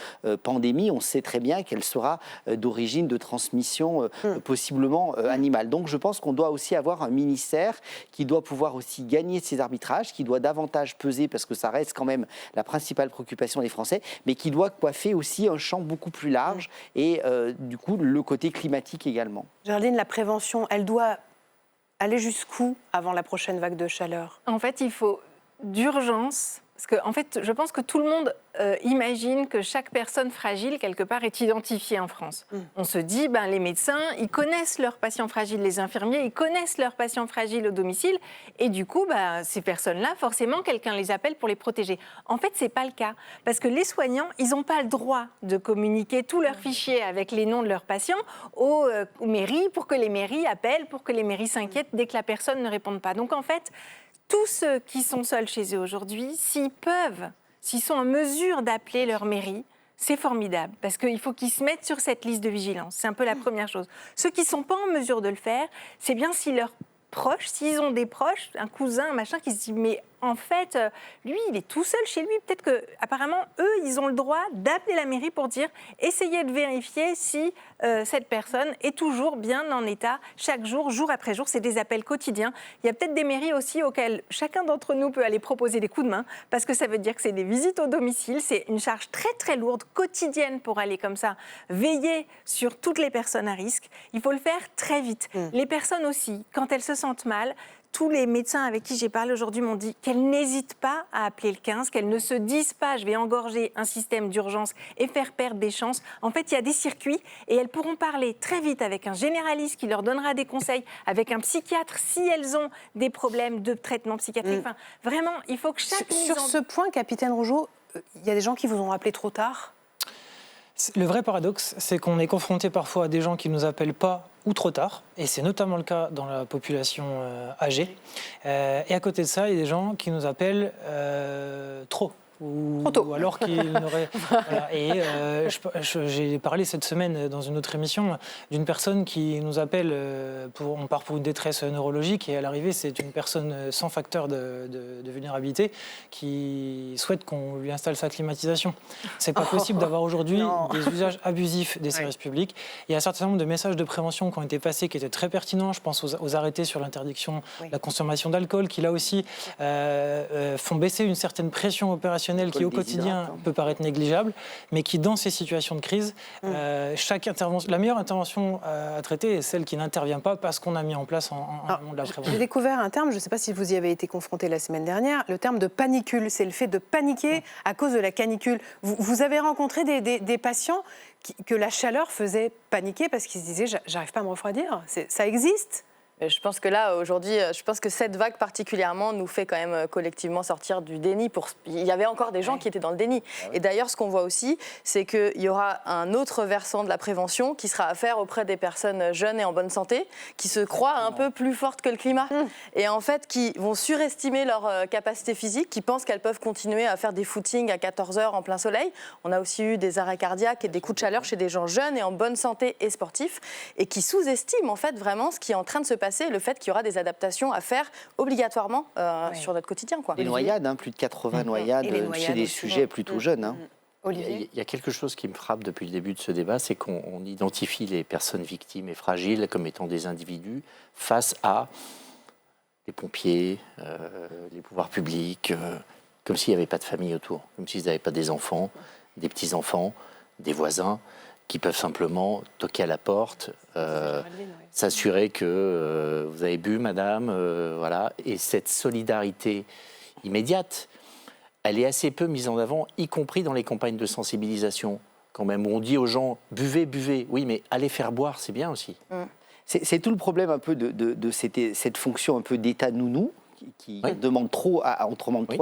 pandémie, on sait très bien qu'elle sera d'origine de transmission possiblement animale. Donc, je pense qu'on doit aussi avoir un ministère qui doit pouvoir aussi gagner ces arbitrages, qui doit davantage peser, parce que ça reste quand même la principale préoccupation des Français, mais qui doit coiffer aussi un champ beaucoup plus large et du coup, le côté climatique également. Géraldine, la prévention, elle doit aller jusqu'où avant la prochaine vague de chaleur? En fait, il faut d'urgence, parce que en fait, je pense que tout le monde imagine que chaque personne fragile, quelque part, est identifiée en France. On se dit, les médecins, ils connaissent leurs patients fragiles, les infirmiers, ils connaissent leurs patients fragiles au domicile, et du coup, ces personnes-là, forcément, quelqu'un les appelle pour les protéger. En fait, c'est pas le cas, parce que les soignants, ils n'ont pas le droit de communiquer tous leurs fichiers avec les noms de leurs patients aux mairies, pour que les mairies appellent, pour que les mairies s'inquiètent dès que la personne ne répond pas. Donc, en fait, tous ceux qui sont seuls chez eux aujourd'hui, s'ils sont en mesure d'appeler leur mairie, c'est formidable, parce qu'il faut qu'ils se mettent sur cette liste de vigilance. C'est un peu la première chose. Ceux qui ne sont pas en mesure de le faire, c'est bien si leurs proches, s'ils ont des proches, un cousin, un machin, qui se dit mais en fait, lui, il est tout seul chez lui. Peut-être que, apparemment, eux, ils ont le droit d'appeler la mairie pour dire essayez de vérifier si cette personne est toujours bien en état, chaque jour, jour après jour. C'est des appels quotidiens. Il y a peut-être des mairies aussi auxquelles chacun d'entre nous peut aller proposer des coups de main, parce que ça veut dire que c'est des visites au domicile. C'est une charge très, très lourde, quotidienne, pour aller comme ça, veiller sur toutes les personnes à risque. Il faut le faire très vite. Les personnes aussi, quand elles se sentent mal, tous les médecins avec qui j'ai parlé aujourd'hui m'ont dit qu'elles n'hésitent pas à appeler le 15, qu'elles ne se disent pas « je vais engorger un système d'urgence et faire perdre des chances ». En fait, il y a des circuits et elles pourront parler très vite avec un généraliste qui leur donnera des conseils, avec un psychiatre si elles ont des problèmes de traitement psychiatrique. Enfin, vraiment, il faut que chaque... Sur ce point, capitaine Rougeau, il y a des gens qui vous ont appelé trop tard? Le vrai paradoxe, c'est qu'on est confronté parfois à des gens qui ne nous appellent pas ou trop tard, et c'est notamment le cas dans la population âgée. Et à côté de ça, il y a des gens qui nous appellent trop ou alors qu'ils n'auraient... Voilà. Et j'ai parlé cette semaine dans une autre émission d'une personne qui nous appelle, on part pour une détresse neurologique, et à l'arrivée, c'est une personne sans facteur de vulnérabilité qui souhaite qu'on lui installe sa climatisation. C'est pas possible d'avoir aujourd'hui des usages abusifs des services publics. Il y a un certain nombre de messages de prévention qui ont été passés qui étaient très pertinents. Je pense aux arrêtés sur l'interdiction de la consommation d'alcool, qui là aussi font baisser une certaine pression opérationnelle qui au quotidien peut paraître négligeable, mais qui dans ces situations de crise, la meilleure intervention à traiter est celle qui n'intervient pas parce qu'on a mis en place en amont de la prévention. J'ai découvert un terme, je ne sais pas si vous y avez été confronté la semaine dernière, le terme de panicule. C'est le fait de paniquer à cause de la canicule. Vous avez rencontré des patients que la chaleur faisait paniquer parce qu'ils se disaient « j'arrive pas à me refroidir ». Ça existe ? Je pense que là, aujourd'hui, cette vague particulièrement nous fait quand même collectivement sortir du déni. Il y avait encore des gens qui étaient dans le déni. Et d'ailleurs, ce qu'on voit aussi, c'est qu'il y aura un autre versant de la prévention qui sera à faire auprès des personnes jeunes et en bonne santé, qui se croient un peu plus fortes que le climat. Et en fait, qui vont surestimer leur capacité physique, qui pensent qu'elles peuvent continuer à faire des footings à 14h en plein soleil. On a aussi eu des arrêts cardiaques et des coups de chaleur chez des gens jeunes et en bonne santé et sportifs, et qui sous-estiment en fait vraiment ce qui est en train de se passer, le fait qu'il y aura des adaptations à faire obligatoirement sur notre quotidien. Les noyades, plus de 80 noyades chez des sujets plutôt jeunes. Il y a quelque chose qui me frappe depuis le début de ce débat, c'est qu'on identifie les personnes victimes et fragiles comme étant des individus face à les pompiers, les pouvoirs publics, comme s'il n'y avait pas de famille autour, comme s'ils n'avaient pas des enfants, des petits-enfants, des voisins, qui peuvent simplement toquer à la porte, s'assurer que vous avez bu, madame, voilà. Et cette solidarité immédiate, elle est assez peu mise en avant, y compris dans les campagnes de sensibilisation. Quand même, on dit aux gens, buvez, buvez. Oui, mais allez faire boire, c'est bien aussi. C'est tout le problème un peu de cette fonction un peu d'état nounou qui demandent trop à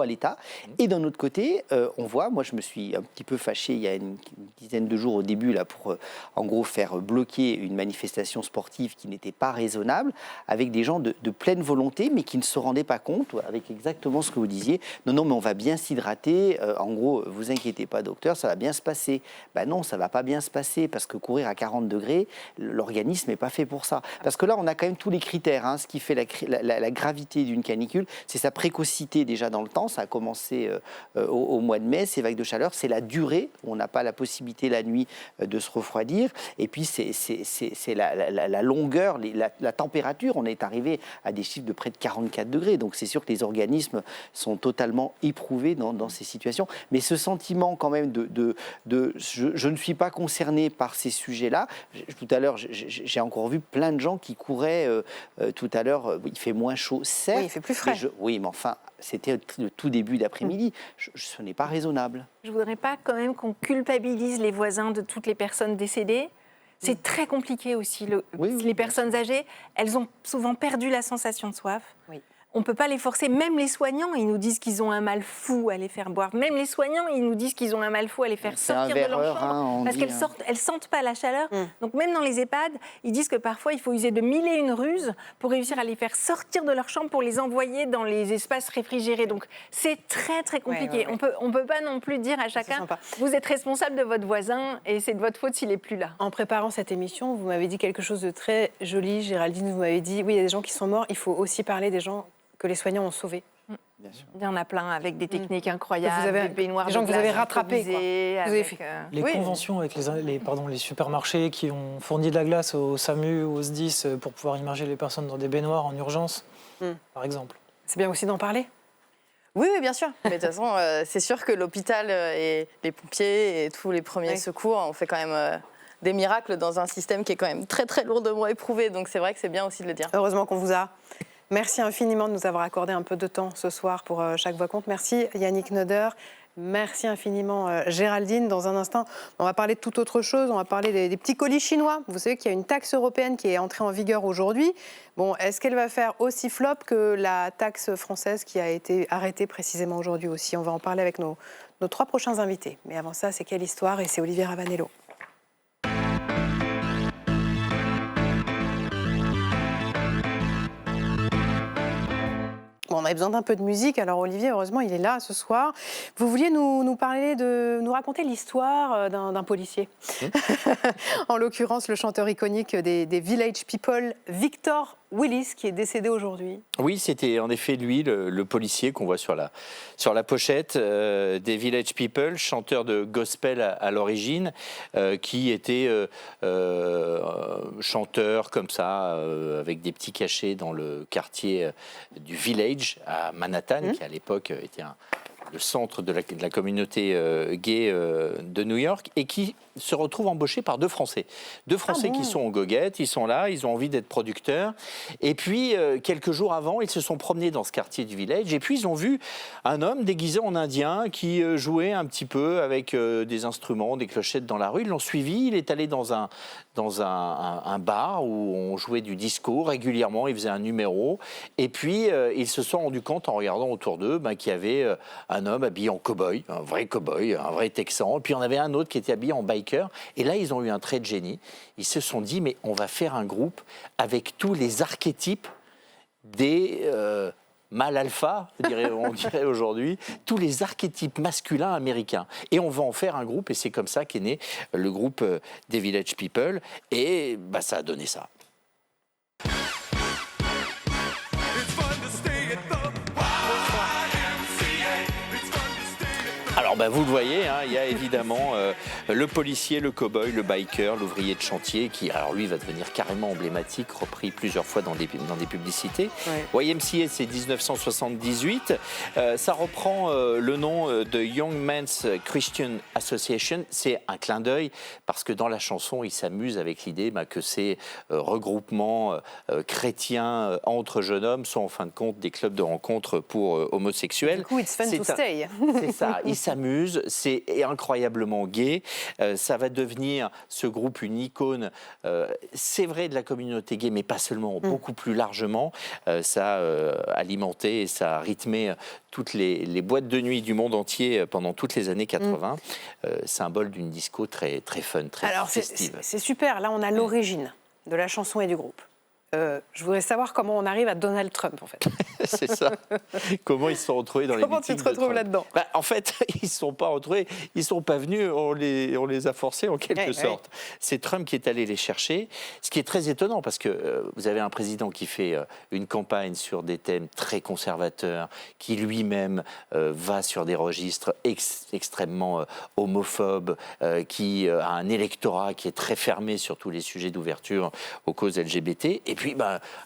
l'État. Et d'un autre côté, on voit, moi je me suis un petit peu fâché il y a une dizaine de jours au début là, pour en gros faire bloquer une manifestation sportive qui n'était pas raisonnable, avec des gens de pleine volonté, mais qui ne se rendaient pas compte, avec exactement ce que vous disiez, non, mais on va bien s'hydrater, en gros, vous inquiétez pas docteur, ça va bien se passer. Ben non, ça va pas bien se passer, parce que courir à 40 degrés, l'organisme n'est pas fait pour ça. Parce que là, on a quand même tous les critères. Ce qui fait la gravité d'une canicule, c'est sa précocité déjà dans le temps. Ça a commencé au mois de mai, ces vagues de chaleur. C'est la durée. On n'a pas la possibilité la nuit de se refroidir. Et puis, c'est la longueur, la température. On est arrivé à des chiffres de près de 44 degrés. Donc, c'est sûr que les organismes sont totalement éprouvés dans ces situations. Mais ce sentiment quand même je ne suis pas concerné par ces sujets-là. Tout à l'heure, j'ai encore vu plein de gens qui couraient tout à l'heure. Il fait moins chaud, certes. Oui, il fait plus frais. Oui, mais enfin, c'était le tout début d'après-midi. Ce n'est pas raisonnable. Je ne voudrais pas quand même qu'on culpabilise les voisins de toutes les personnes décédées. C'est très compliqué aussi. Les personnes âgées, elles ont souvent perdu la sensation de soif. Oui. On ne peut pas les forcer. Même les soignants, ils nous disent qu'ils ont un mal fou à les faire boire. Même les soignants, ils nous disent qu'ils ont un mal fou à les faire sortir de leur chambre. Parce qu'elles ne sentent pas la chaleur. Donc même dans les EHPAD, ils disent que parfois, il faut user de 1000 et une ruses pour réussir à les faire sortir de leur chambre, pour les envoyer dans les espaces réfrigérés. Donc c'est très, très compliqué. On ne peut pas non plus dire à chacun, vous êtes responsable de votre voisin et c'est de votre faute s'il n'est plus là. En préparant cette émission, vous m'avez dit quelque chose de très joli, Géraldine. Vous m'avez dit, oui, il y a des gens qui sont morts. Il faut aussi parler des gens que les soignants ont sauvés. Bien sûr. Il y en a plein avec des techniques incroyables, des baignoires des gens de que vous avez rattrapés. Les conventions avec les supermarchés qui ont fourni de la glace au SAMU ou au SDIS pour pouvoir immerger les personnes dans des baignoires en urgence, par exemple. C'est bien aussi d'en parler. Oui, bien sûr. Mais de toute façon, c'est sûr que l'hôpital et les pompiers et tous les premiers secours ont fait quand même des miracles dans un système qui est quand même très, très lourdement éprouvé. Donc c'est vrai que c'est bien aussi de le dire. Heureusement qu'on vous a. Merci infiniment de nous avoir accordé un peu de temps ce soir pour Chaque Voix compte. Merci Yannick Noder. Merci infiniment Géraldine. Dans un instant, on va parler de toute autre chose. On va parler des petits colis chinois. Vous savez qu'il y a une taxe européenne qui est entrée en vigueur aujourd'hui. Bon, est-ce qu'elle va faire aussi flop que la taxe française qui a été arrêtée précisément aujourd'hui aussi? On va en parler avec nos 3 prochains invités. Mais avant ça, c'est Quelle histoire? Et c'est Olivier Ravanello. Bon, on avait besoin d'un peu de musique, alors Olivier, heureusement, il est là ce soir. Vous vouliez nous raconter l'histoire d'un policier. En l'occurrence, le chanteur iconique des Village People, Victor Willis, qui est décédé aujourd'hui. Oui, c'était en effet lui, le policier qu'on voit sur la pochette des Village People, chanteur de gospel à l'origine, qui était chanteur comme ça, avec des petits cachets dans le quartier du Village à Manhattan, qui à l'époque était le centre de la communauté gay de New York, et qui se retrouve embauché par 2 Français. 2 Français qui sont en goguette, ils sont là, ils ont envie d'être producteurs. Et puis, quelques jours avant, ils se sont promenés dans ce quartier du Village, et puis ils ont vu un homme déguisé en indien qui jouait un petit peu avec des instruments, des clochettes dans la rue. Ils l'ont suivi, il est allé dans un bar où on jouait du disco régulièrement, il faisait un numéro, et puis ils se sont rendus compte en regardant autour d'eux qu'il y avait un homme habillé en cow-boy, un vrai cow-boy, un vrai texan, et puis on avait un autre qui était habillé en biker, et là ils ont eu un trait de génie, ils se sont dit mais on va faire un groupe avec tous les archétypes des mâles alpha, on dirait aujourd'hui, tous les archétypes masculins américains. Et on va en faire un groupe, et c'est comme ça qu'est né le groupe des Village People, et ça a donné ça. Alors vous le voyez, il y a évidemment le policier, le cow-boy, le biker, l'ouvrier de chantier qui, alors lui, va devenir carrément emblématique, repris plusieurs fois dans des publicités. Ouais. YMCA, c'est 1978. Ça reprend le nom de Young Men's Christian Association. C'est un clin d'œil parce que dans la chanson, il s'amuse avec l'idée que ces regroupements chrétiens entre jeunes hommes sont en fin de compte des clubs de rencontres pour homosexuels. Du coup, it's fun to stay. C'est ça, il s'amuse. s'amuse, c'est incroyablement gai. Ça va devenir, ce groupe, une icône, c'est vrai, de la communauté gay, mais pas seulement, beaucoup plus largement. Ça a alimenté et ça a rythmé toutes les boîtes de nuit du monde entier pendant toutes les années 80. Symbole d'une disco très, très fun, très festive. C'est super, là on a l'origine de la chanson et du groupe. Je voudrais savoir comment on arrive à Donald Trump, en fait. C'est ça. Comment ils se sont retrouvés dans les meetings. Comment tu te retrouves là-dedans? En fait, ils ne sont pas retrouvés. Ils ne sont pas venus. On les a forcés en quelque sorte. C'est Trump qui est allé les chercher. Ce qui est très étonnant, parce que vous avez un président qui fait une campagne sur des thèmes très conservateurs, qui lui-même va sur des registres extrêmement homophobes, qui a un électorat qui est très fermé sur tous les sujets d'ouverture aux causes LGBT. Et puis,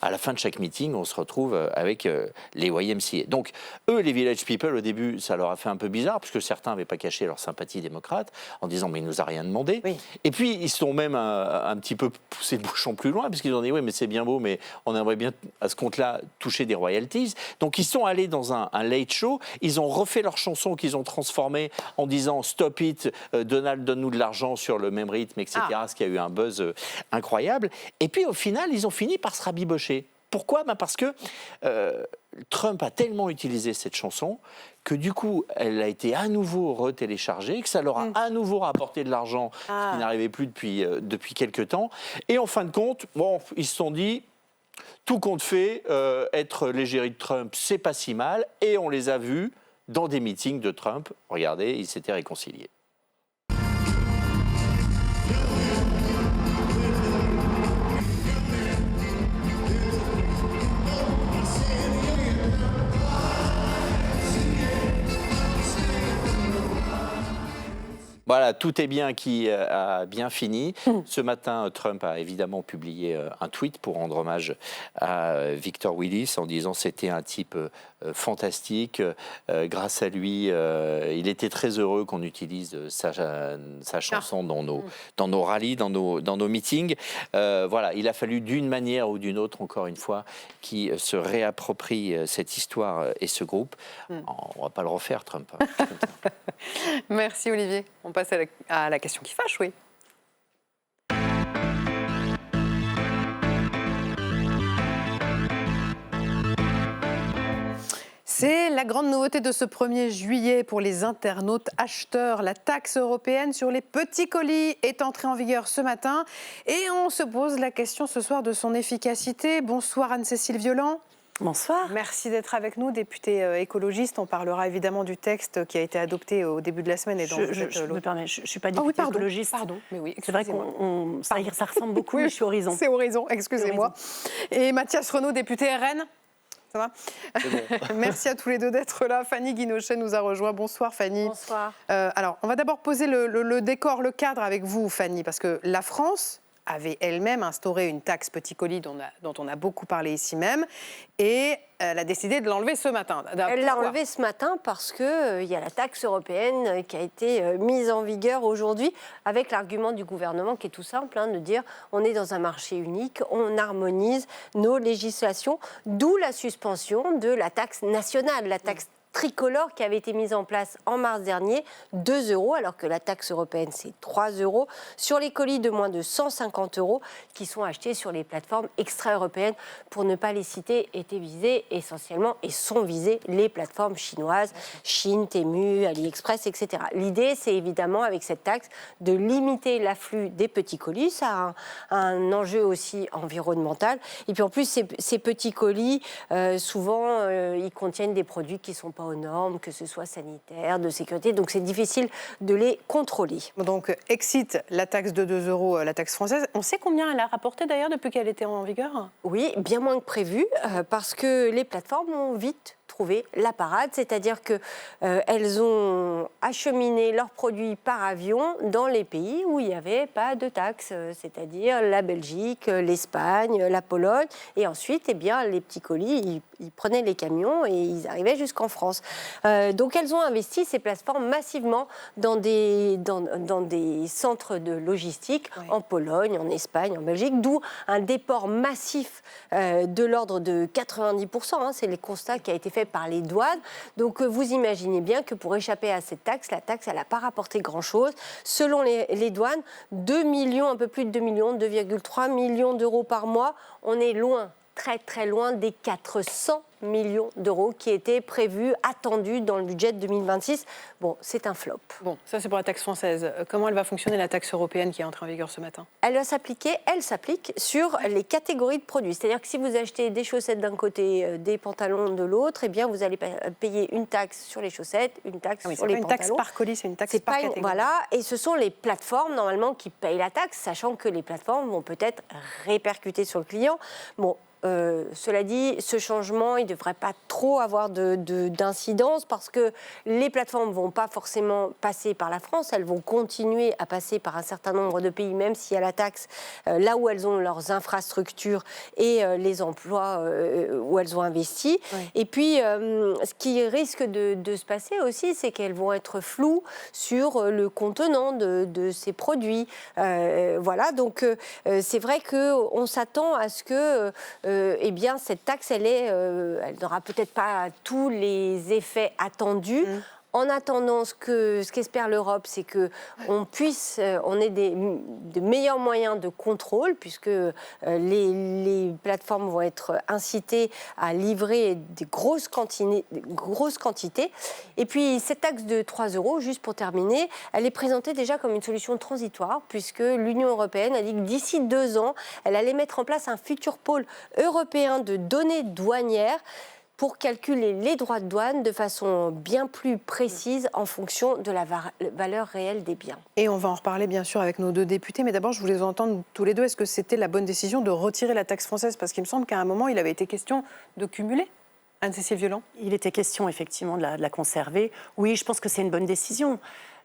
à la fin de chaque meeting, on se retrouve avec les YMCA. Donc, eux, les Village People, au début, ça leur a fait un peu bizarre, parce que certains n'avaient pas caché leur sympathie démocrate, en disant, mais il ne nous a rien demandé. Oui. Et puis, ils se sont même un petit peu poussé le bouchon plus loin, parce qu'ils ont dit, oui, mais c'est bien beau, mais on aimerait bien, à ce compte-là, toucher des royalties. Donc, ils sont allés dans un late show, ils ont refait leur chanson qu'ils ont transformée en disant, stop it, Donald, donne-nous de l'argent sur le même rythme, etc., ce qui a eu un buzz incroyable. Et puis, au final, ils ont fini par se rabibocher. Pourquoi ? Parce que Trump a tellement utilisé cette chanson que du coup, elle a été à nouveau retéléchargée, que ça leur a à nouveau rapporté de l'argent, ce qui n'arrivait plus depuis quelques temps. Et en fin de compte, ils se sont dit, tout compte fait, être l'égérie de Trump, c'est pas si mal. Et on les a vus dans des meetings de Trump. Regardez, ils s'étaient réconciliés. Voilà, tout est bien qui a bien fini. Ce matin, Trump a évidemment publié un tweet pour rendre hommage à Victor Willis en disant que c'était un type fantastique. Grâce à lui, il était très heureux qu'on utilise sa chanson dans nos rallyes, dans nos meetings. Voilà, il a fallu d'une manière ou d'une autre, encore une fois, qu'il se réapproprie cette histoire et ce groupe. On ne va pas le refaire, Trump. Merci Olivier. On passe à la question qui fâche, oui. C'est la grande nouveauté de ce 1er juillet pour les internautes acheteurs. La taxe européenne sur les petits colis est entrée en vigueur ce matin et on se pose la question ce soir de son efficacité. Bonsoir Anne-Cécile Violent. Bonsoir. Merci d'être avec nous, députée écologiste. On parlera évidemment du texte qui a été adopté au début de la semaine. Et je me permets, je ne suis pas députée écologiste. Pardon, mais oui, c'est vrai qu'on ça ressemble beaucoup, mais je suis Horizon. C'est Horizon, excusez-moi. Et Mathias Renaud, député RN. Ça va ? Bon. Merci à tous les deux d'être là. Fanny Guinochet nous a rejoint. Bonsoir Fanny. Bonsoir. Alors, on va d'abord poser le décor, le cadre avec vous Fanny, parce que la France avait elle-même instauré une taxe petit colis dont on a beaucoup parlé ici même, et elle a décidé de l'enlever ce matin. Elle l'a enlevée ce matin parce qu'il y a la taxe européenne qui a été mise en vigueur aujourd'hui, avec l'argument du gouvernement qui est tout simple, de dire on est dans un marché unique, on harmonise nos législations, d'où la suspension de la taxe nationale, la taxe tricolore qui avait été mise en place en mars dernier, 2 €, alors que la taxe européenne, c'est 3 € sur les colis de moins de 150 € qui sont achetés sur les plateformes extra-européennes. Pour ne pas les citer, étaient visées essentiellement et sont visées les plateformes chinoises, Chine, Temu, AliExpress, etc. L'idée, c'est évidemment, avec cette taxe, de limiter l'afflux des petits colis. Ça a un enjeu aussi environnemental. Et puis en plus, ces petits colis, souvent, ils contiennent des produits qui ne sont pas aux normes, que ce soit sanitaire, de sécurité, donc c'est difficile de les contrôler. Donc, excite la taxe de 2 €, la taxe française. On sait combien elle a rapporté d'ailleurs depuis qu'elle était en vigueur ? Oui, bien moins que prévu, parce que les plateformes ont vite trouvé la parade, c'est-à-dire qu'elles ont acheminé leurs produits par avion dans les pays où il n'y avait pas de taxe, c'est-à-dire la Belgique, l'Espagne, la Pologne, et ensuite, les petits colis, ils prenaient les camions et ils arrivaient jusqu'en France. Donc elles ont investi, ces plateformes, massivement dans des centres de logistique, en Pologne, en Espagne, en Belgique, d'où un déport massif de l'ordre de 90%, c'est le constat qui a été fait fait par les douanes. Donc vous imaginez bien que pour échapper à cette taxe, la taxe, elle n'a pas rapporté grand-chose. Selon les douanes, 2 millions, un peu plus de 2 millions, 2,3 millions d'euros par mois, on est loin, très très loin des 400 millions d'euros qui étaient prévus, attendus dans le budget de 2026. Bon, c'est un flop. Bon, ça c'est pour la taxe française. Comment elle va fonctionner, la taxe européenne qui est entrée en vigueur ce matin? Elle s'applique sur les catégories de produits. C'est-à-dire que si vous achetez des chaussettes d'un côté, des pantalons de l'autre, eh bien vous allez payer une taxe sur les chaussettes, une taxe sur les pantalons. C'est pas une taxe par colis, c'est une taxe par catégorie. Voilà, et ce sont les plateformes normalement qui payent la taxe, sachant que les plateformes vont peut-être répercuter sur le client. Bon. Cela dit, ce changement, il ne devrait pas trop avoir d'incidence parce que les plateformes ne vont pas forcément passer par la France, elles vont continuer à passer par un certain nombre de pays, même s'il y a la taxe, là où elles ont leurs infrastructures et les emplois où elles ont investi. Oui. Et puis, ce qui risque de se passer aussi, c'est qu'elles vont être floues sur le contenant de ces produits. Voilà, donc c'est vrai qu'on s'attend à ce que eh bien, cette taxe, elle n'aura peut-être pas tous les effets attendus. En attendant, ce qu'espère l'Europe, c'est qu'on ait de meilleurs moyens de contrôle, puisque les plateformes vont être incitées à livrer des grosses quantités. Et puis, cette taxe de 3 €, juste pour terminer, elle est présentée déjà comme une solution transitoire, puisque l'Union européenne a dit que d'ici 2 ans, elle allait mettre en place un futur pôle européen de données douanières pour calculer les droits de douane de façon bien plus précise en fonction de la valeur réelle des biens. Et on va en reparler bien sûr avec nos 2 députés, mais d'abord je voulais entendre tous les 2, est-ce que c'était la bonne décision de retirer la taxe française? Parce qu'il me semble qu'à un moment, il avait été question de cumuler. Anne-Cécile Violent? Il était question effectivement de la conserver. Oui, je pense que c'est une bonne décision.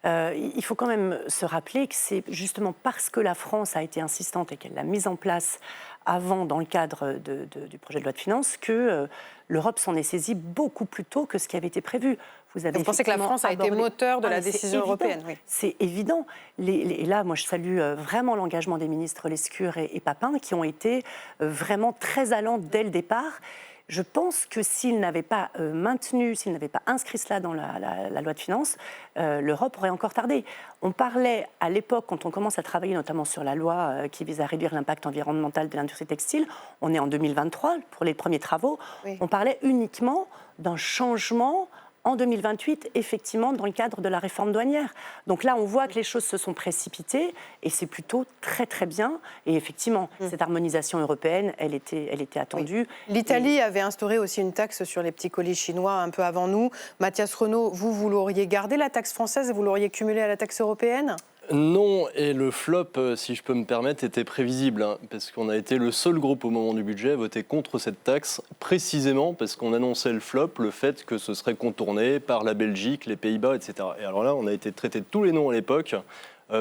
Il faut quand même se rappeler que c'est justement parce que la France a été insistante et qu'elle l'a mise en place avant, dans le cadre du projet de loi de finances, que l'Europe s'en est saisie beaucoup plus tôt que ce qui avait été prévu. Vous pensez que la France a été moteur de la décision européenne? Oui. C'est évident. Et là, moi, je salue vraiment l'engagement des ministres Lescure et Papin, qui ont été vraiment très allants dès le départ. Je pense que s'ils n'avaient pas s'ils n'avaient pas inscrit cela dans la loi de finances, l'Europe aurait encore tardé. On parlait à l'époque, quand on commence à travailler notamment sur la loi qui vise à réduire l'impact environnemental de l'industrie textile, on est en 2023 pour les premiers travaux, oui. On parlait uniquement d'un changement en 2028, effectivement, dans le cadre de la réforme douanière. Donc là, on voit que les choses se sont précipitées et c'est plutôt très, très bien. Et effectivement, cette harmonisation européenne, elle était attendue. Oui. L'Italie avait instauré aussi une taxe sur les petits colis chinois un peu avant nous. Mathias Renaud, vous l'auriez gardé, la taxe française, et vous l'auriez cumulée à la taxe européenne ? Non, et le flop, si je peux me permettre, était prévisible, parce qu'on a été le seul groupe au moment du budget à voter contre cette taxe, précisément parce qu'on annonçait le flop, le fait que ce serait contourné par la Belgique, les Pays-Bas, etc. Et alors là, on a été traité de tous les noms à l'époque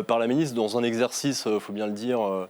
par la ministre dans un exercice, il faut bien le dire,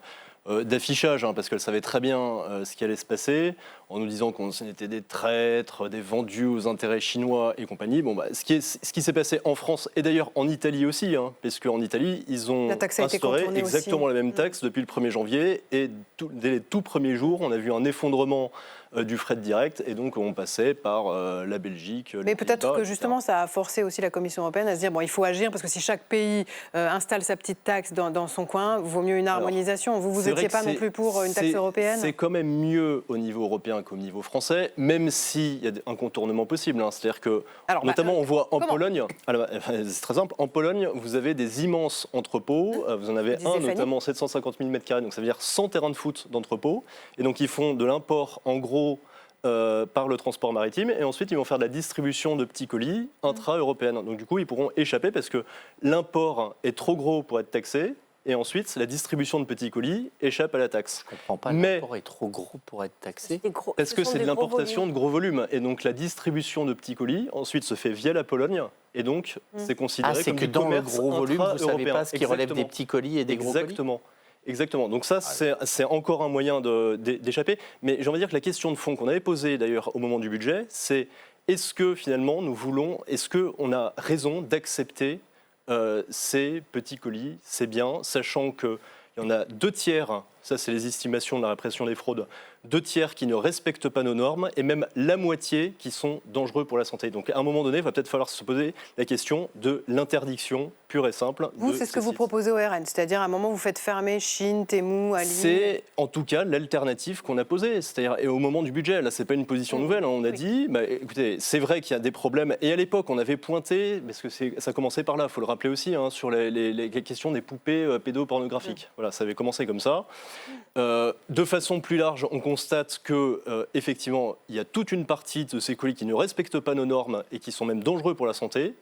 d'affichage, parce qu'elle savait très bien ce qui allait se passer, en nous disant qu'on était des traîtres, des vendus aux intérêts chinois et compagnie. Bon, ce qui s'est passé en France et d'ailleurs en Italie aussi, parce qu'en Italie, ils ont instauré exactement la même taxe depuis le 1er janvier et dès les tout premiers jours, on a vu un effondrement du fret direct et donc on passait par la Belgique. Mais peut-être que justement ça a forcé aussi la Commission européenne à se dire bon, il faut agir parce que si chaque pays installe sa petite taxe dans son coin, il vaut mieux une harmonisation. Alors, vous n'étiez pas non plus pour une taxe européenne? C'est quand même mieux au niveau européen qu'au niveau français, même s'il y a un contournement possible. C'est-à-dire que, notamment, on voit en Pologne, c'est très simple, en Pologne, vous avez des immenses entrepôts, vous en avez notamment 750 000 m², donc ça veut dire 100 terrains de foot d'entrepôts, et donc ils font de l'import en gros par le transport maritime, et ensuite ils vont faire de la distribution de petits colis intra-européennes. Donc du coup, ils pourront échapper parce que l'import est trop gros pour être taxé, et ensuite, la distribution de petits colis échappe à la taxe. Je ne comprends pas, l'import est trop gros pour être taxé. Parce que c'est de l'importation de gros volumes. Et donc, la distribution de petits colis, ensuite, se fait via la Pologne. Et donc, c'est considéré comme du commerce dans le gros volume, vous ne savez pas ce qui relève des petits colis et des gros colis. Exactement. Donc ça, c'est encore un moyen d'échapper. Mais j'ai envie de dire que la question de fond qu'on avait posée, d'ailleurs, au moment du budget, c'est est-ce que, finalement, est-ce qu'on a raison d'accepter ces petits colis, c'est bien, sachant qu'il y en a 2 tiers ça c'est les estimations de la répression des fraudes, 2 tiers qui ne respectent pas nos normes et même la moitié qui sont dangereux pour la santé. Donc à un moment donné, il va peut-être falloir se poser la question de l'interdiction pure et simple. Vous, c'est ce que vous proposez au RN, c'est-à-dire à un moment vous faites fermer Chine, Temu, Ali. C'est en tout cas l'alternative qu'on a posée, c'est-à-dire et au moment du budget, là c'est pas une position nouvelle, hein, on a dit, bah, écoutez, c'est vrai qu'il y a des problèmes et à l'époque on avait pointé, parce que ça commençait par là, il faut le rappeler aussi, hein, sur les questions des poupées pédopornographiques. Voilà, ça avait commencé comme ça. De façon plus large, on constate que effectivement, il y a toute une partie de ces colis qui ne respectent pas nos normes et qui sont même dangereux pour la santé.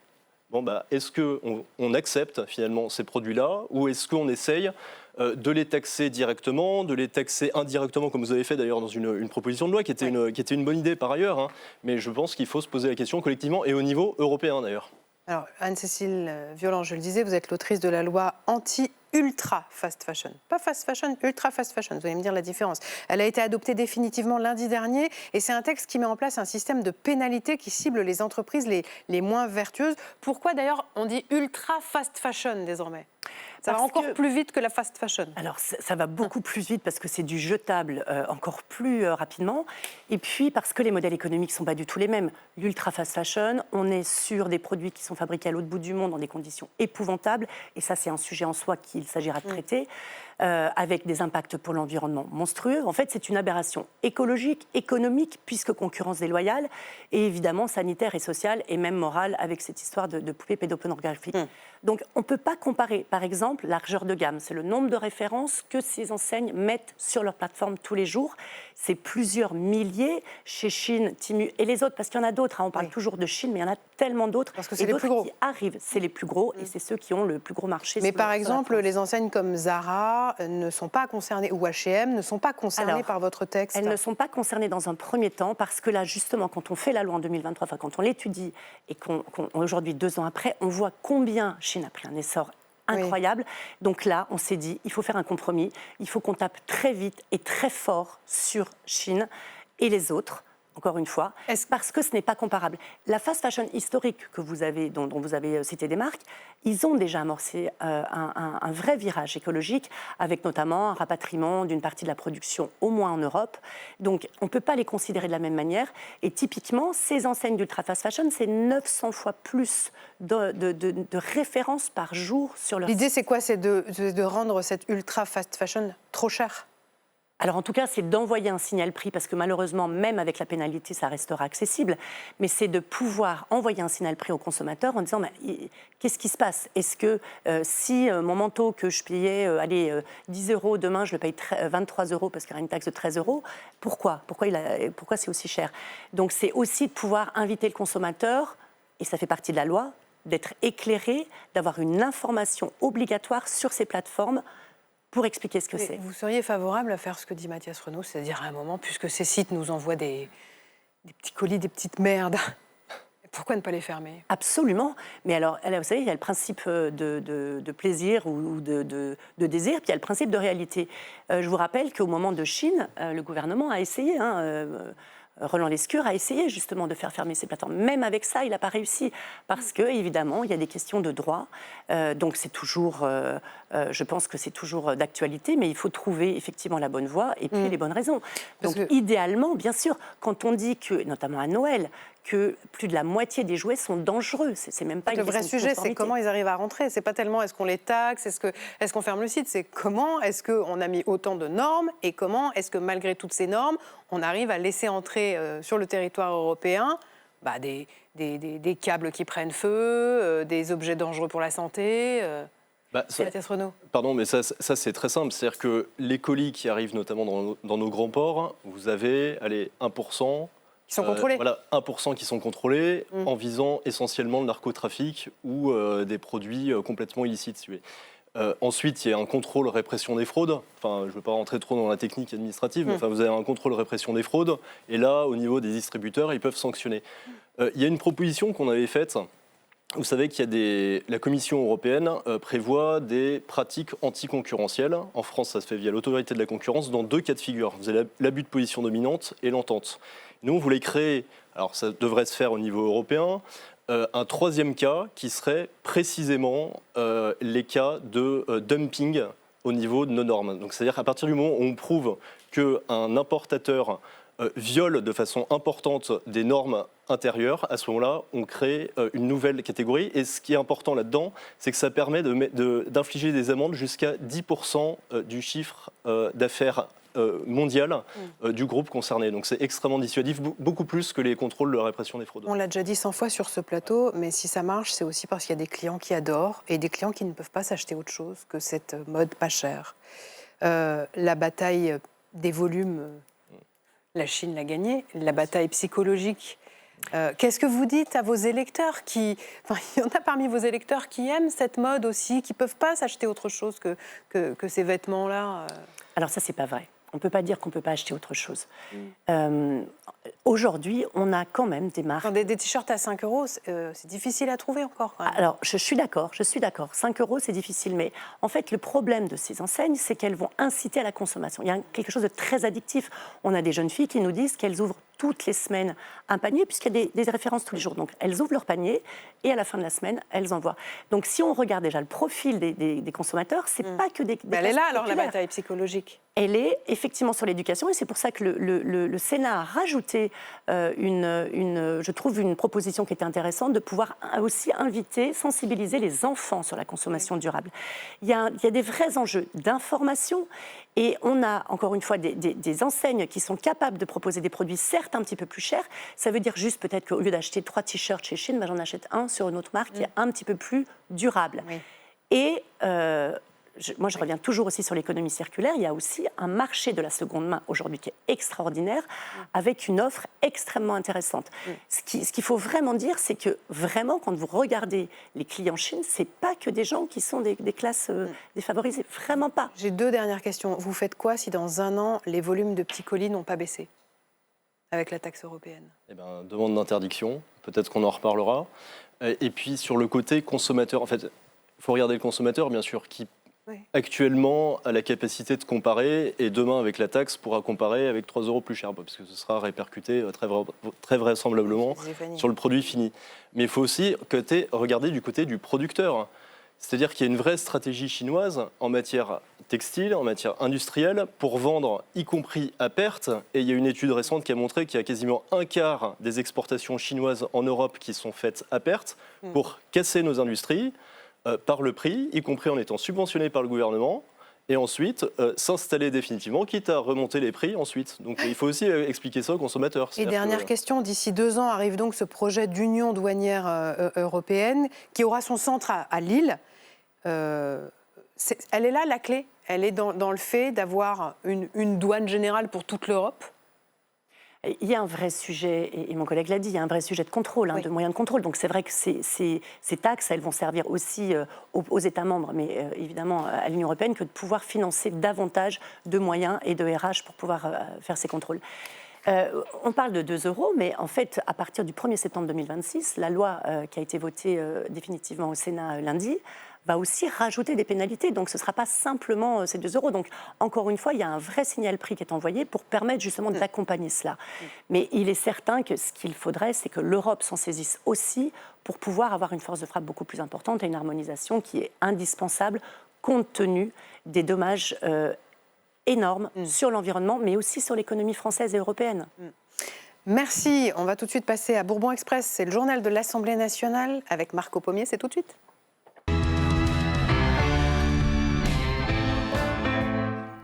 Bon, bah, est-ce qu'on accepte finalement ces produits-là ou est-ce qu'on essaye de les taxer directement, de les taxer indirectement, comme vous avez fait d'ailleurs dans une proposition de loi qui était une bonne idée par ailleurs, hein, mais je pense qu'il faut se poser la question collectivement et au niveau européen d'ailleurs. Alors, Anne-Cécile Violent, je le disais, vous êtes l'autrice de la loi anti-ultra fast fashion. Pas fast fashion, ultra fast fashion, vous allez me dire la différence. Elle a été adoptée définitivement lundi dernier et c'est un texte qui met en place un système de pénalité qui cible les entreprises les moins vertueuses. Pourquoi d'ailleurs on dit ultra fast fashion désormais ? Ça va encore plus vite que la fast fashion. Alors, ça va beaucoup plus vite parce que c'est du jetable encore plus rapidement. Et puis, parce que les modèles économiques ne sont pas du tout les mêmes. L'ultra fast fashion, on est sur des produits qui sont fabriqués à l'autre bout du monde dans des conditions épouvantables. Et ça, c'est un sujet en soi qu'il s'agira de traiter. Avec des impacts pour l'environnement monstrueux. En fait, c'est une aberration écologique, économique, puisque concurrence déloyale, et évidemment sanitaire et sociale, et même morale, avec cette histoire de poupées pédopornographiques. Donc, on ne peut pas comparer, par exemple, largeur de gamme. C'est le nombre de références que ces enseignes mettent sur leur plateforme tous les jours. C'est plusieurs milliers chez Chine, Temu et les autres, parce qu'il y en a d'autres. Hein. On parle toujours de Chine, mais il y en a tellement d'autres. Parce que c'est les plus gros. Qui arrivent, c'est les plus gros, et c'est ceux qui ont le plus gros marché. Mais par exemple, les enseignes comme Zara ne sont pas concernées, ou H&M ne sont pas concernées par votre texte. Elles ne sont pas concernées dans un premier temps, parce que là, justement, quand on fait la loi en 2023, enfin, quand on l'étudie, et qu'aujourd'hui, 2 ans après, on voit combien Chine a pris un essor incroyable. Donc là, on s'est dit, il faut faire un compromis, il faut qu'on tape très vite et très fort sur Chine et les autres, encore une fois, parce que ce n'est pas comparable. La fast fashion historique que vous avez, dont vous avez cité des marques, ils ont déjà amorcé un vrai virage écologique, avec notamment un rapatriement d'une partie de la production, au moins en Europe. Donc, on ne peut pas les considérer de la même manière. Et typiquement, ces enseignes d'ultra fast fashion, c'est 900 fois plus de références par jour sur leur site. L'idée, c'est quoi? C'est de rendre cette ultra fast fashion trop chère? Alors en tout cas, c'est d'envoyer un signal prix, parce que malheureusement, même avec la pénalité, ça restera accessible, mais c'est de pouvoir envoyer un signal prix aux consommateurs en disant qu'est-ce qui se passe? Est-ce que si mon manteau que je payais 10 €, demain je le paye 23 € parce qu'il y a une taxe de 13 €, pourquoi c'est aussi cher? Donc c'est aussi de pouvoir inviter le consommateur, et ça fait partie de la loi, d'être éclairé, d'avoir une information obligatoire sur ces plateformes pour expliquer ce que c'est. Vous seriez favorable à faire ce que dit Mathias Renaud, c'est-à-dire à un moment, puisque ces sites nous envoient des petits colis, des petites merdes, pourquoi ne pas les fermer? Absolument. Mais alors, vous savez, il y a le principe de plaisir ou de désir, puis il y a le principe de réalité. Je vous rappelle qu'au moment de Chine, le gouvernement a essayé, Roland Lescure a essayé justement de faire fermer ces plateformes. Même avec ça, il n'a pas réussi parce que, évidemment, il y a des questions de droit. Donc c'est toujours, je pense que c'est toujours d'actualité, mais il faut trouver effectivement la bonne voie et puis les bonnes raisons. Donc idéalement, bien sûr, quand on dit que, notamment à Noël, que plus de la moitié des jouets sont dangereux. C'est même pas le vrai sujet, c'est comment ils arrivent à rentrer. C'est pas tellement est-ce qu'on les taxe, est-ce qu'on ferme le site, c'est comment est-ce qu'on a mis autant de normes et comment est-ce que malgré toutes ces normes, on arrive à laisser entrer sur le territoire européen des câbles qui prennent feu, des objets dangereux pour la santé. Mathias Renaud. Pardon, mais ça c'est très simple. C'est-à-dire que les colis qui arrivent notamment dans nos grands ports, vous avez 1%. Qui sont contrôlés. Voilà, 1% qui sont contrôlés en visant essentiellement le narcotrafic ou des produits complètement illicites. Si vous voulez. Ensuite, il y a un contrôle répression des fraudes. Enfin, je ne veux pas rentrer trop dans la technique administrative, mais vous avez un contrôle répression des fraudes. Et là, au niveau des distributeurs, ils peuvent sanctionner. Il y a une proposition qu'on avait faite. Vous savez qu'il y a la Commission européenne prévoit des pratiques anticoncurrentielles. En France, ça se fait via l'autorité de la concurrence dans 2 cas de figure. Vous avez l'abus de position dominante et l'entente. Nous, on voulait créer, alors ça devrait se faire au niveau européen, un 3e cas qui serait précisément les cas de dumping au niveau de nos normes. Donc c'est-à-dire qu'à partir du moment où on prouve qu'un importateur viole de façon importante des normes intérieures, à ce moment-là, on crée une nouvelle catégorie. Et ce qui est important là-dedans, c'est que ça permet d'infliger des amendes jusqu'à 10% du chiffre d'affaires mondial du groupe concerné. Donc c'est extrêmement dissuasif, beaucoup plus que les contrôles de répression des fraudes. On l'a déjà dit 100 fois sur ce plateau, mais si ça marche, c'est aussi parce qu'il y a des clients qui adorent et des clients qui ne peuvent pas s'acheter autre chose que cette mode pas chère. La bataille des volumes, la Chine l'a gagnée. La bataille psychologique, qu'est-ce que vous dites à vos électeurs il y en a parmi vos électeurs qui aiment cette mode aussi, qui ne peuvent pas s'acheter autre chose que ces vêtements-là Alors ça, c'est pas vrai. On ne peut pas dire qu'on ne peut pas acheter autre chose. Aujourd'hui, on a quand même des marques... Des t-shirts à 5 €, c'est difficile à trouver encore. Quand même. Alors, je suis d'accord. 5 €, c'est difficile. Mais en fait, le problème de ces enseignes, c'est qu'elles vont inciter à la consommation. Il y a quelque chose de très addictif. On a des jeunes filles qui nous disent qu'elles ouvrent toutes les semaines un panier, puisqu'il y a des références tous les jours. Donc, elles ouvrent leur panier et à la fin de la semaine, elles envoient. Donc, si on regarde déjà le profil des consommateurs, c'est pas que des elle est là, alors, la bataille psychologique. Elle est effectivement sur l'éducation et c'est pour ça que le Sénat a rajouté je trouve une proposition qui était intéressante de pouvoir aussi inviter, sensibiliser les enfants sur la consommation durable. Il y a des vrais enjeux d'information et on a encore une fois des enseignes qui sont capables de proposer des produits certes un petit peu plus chers. Ça veut dire juste peut-être qu'au lieu d'acheter 3 t-shirts chez Shein, j'en achète un sur une autre marque qui est un petit peu plus durable. Oui. Et moi, je reviens toujours aussi sur l'économie circulaire. Il y a aussi un marché de la seconde main aujourd'hui qui est extraordinaire, avec une offre extrêmement intéressante. Ce qu'il faut vraiment dire, c'est que vraiment, quand vous regardez les clients Chine, c'est pas que des gens qui sont des classes défavorisées. Vraiment pas. J'ai 2 dernières questions. Vous faites quoi si dans un an, les volumes de petits colis n'ont pas baissé avec la taxe européenne? Demande d'interdiction. Peut-être qu'on en reparlera. Et puis, sur le côté consommateur, en fait, il faut regarder le consommateur, bien sûr, qui actuellement a la capacité de comparer et demain avec la taxe pourra comparer avec 3 € plus cher parce que ce sera répercuté très vraisemblablement sur le produit fini. Mais il faut aussi regarder du côté du producteur. C'est-à-dire qu'il y a une vraie stratégie chinoise en matière textile, en matière industrielle, pour vendre, y compris à perte. Et il y a une étude récente qui a montré qu'il y a quasiment un quart des exportations chinoises en Europe qui sont faites à perte pour casser nos industries. Par le prix, y compris en étant subventionné par le gouvernement, et ensuite s'installer définitivement, quitte à remonter les prix ensuite. Donc il faut aussi expliquer ça aux consommateurs. Et dernière question, d'ici 2 ans arrive donc ce projet d'union douanière européenne qui aura son centre à Lille. Elle est là la clé? Elle est dans le fait d'avoir une douane générale pour toute l'Europe? Il y a un vrai sujet, et mon collègue l'a dit, il y a un vrai sujet de contrôle, de moyens de contrôle. Donc c'est vrai que ces taxes, elles vont servir aussi aux États membres, mais évidemment à l'Union européenne, que de pouvoir financer davantage de moyens et de RH pour pouvoir faire ces contrôles. On parle de 2 €, mais en fait, à partir du 1er septembre 2026, la loi qui a été votée définitivement au Sénat lundi, va aussi rajouter des pénalités. Donc, ce ne sera pas simplement ces 2 €. Donc, encore une fois, il y a un vrai signal prix qui est envoyé pour permettre justement d'accompagner cela. Mais il est certain que ce qu'il faudrait, c'est que l'Europe s'en saisisse aussi pour pouvoir avoir une force de frappe beaucoup plus importante et une harmonisation qui est indispensable compte tenu des dommages énormes sur l'environnement, mais aussi sur l'économie française et européenne. Merci. On va tout de suite passer à Bourbon Express. C'est le journal de l'Assemblée nationale avec Marco Pommier. C'est tout de suite.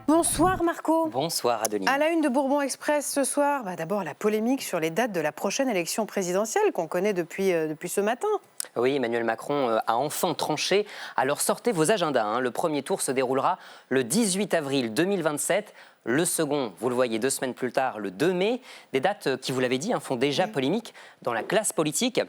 Bonsoir Marco. Bonsoir Adeline. À la une de Bourbon Express ce soir, d'abord la polémique sur les dates de la prochaine élection présidentielle qu'on connaît depuis ce matin. Oui, Emmanuel Macron a enfin tranché. Alors sortez vos agendas. Le premier tour se déroulera le 18 avril 2027. Le second, vous le voyez 2 semaines plus tard, le 2 mai. Des dates qui, vous l'avez dit, font déjà polémique dans la classe politique.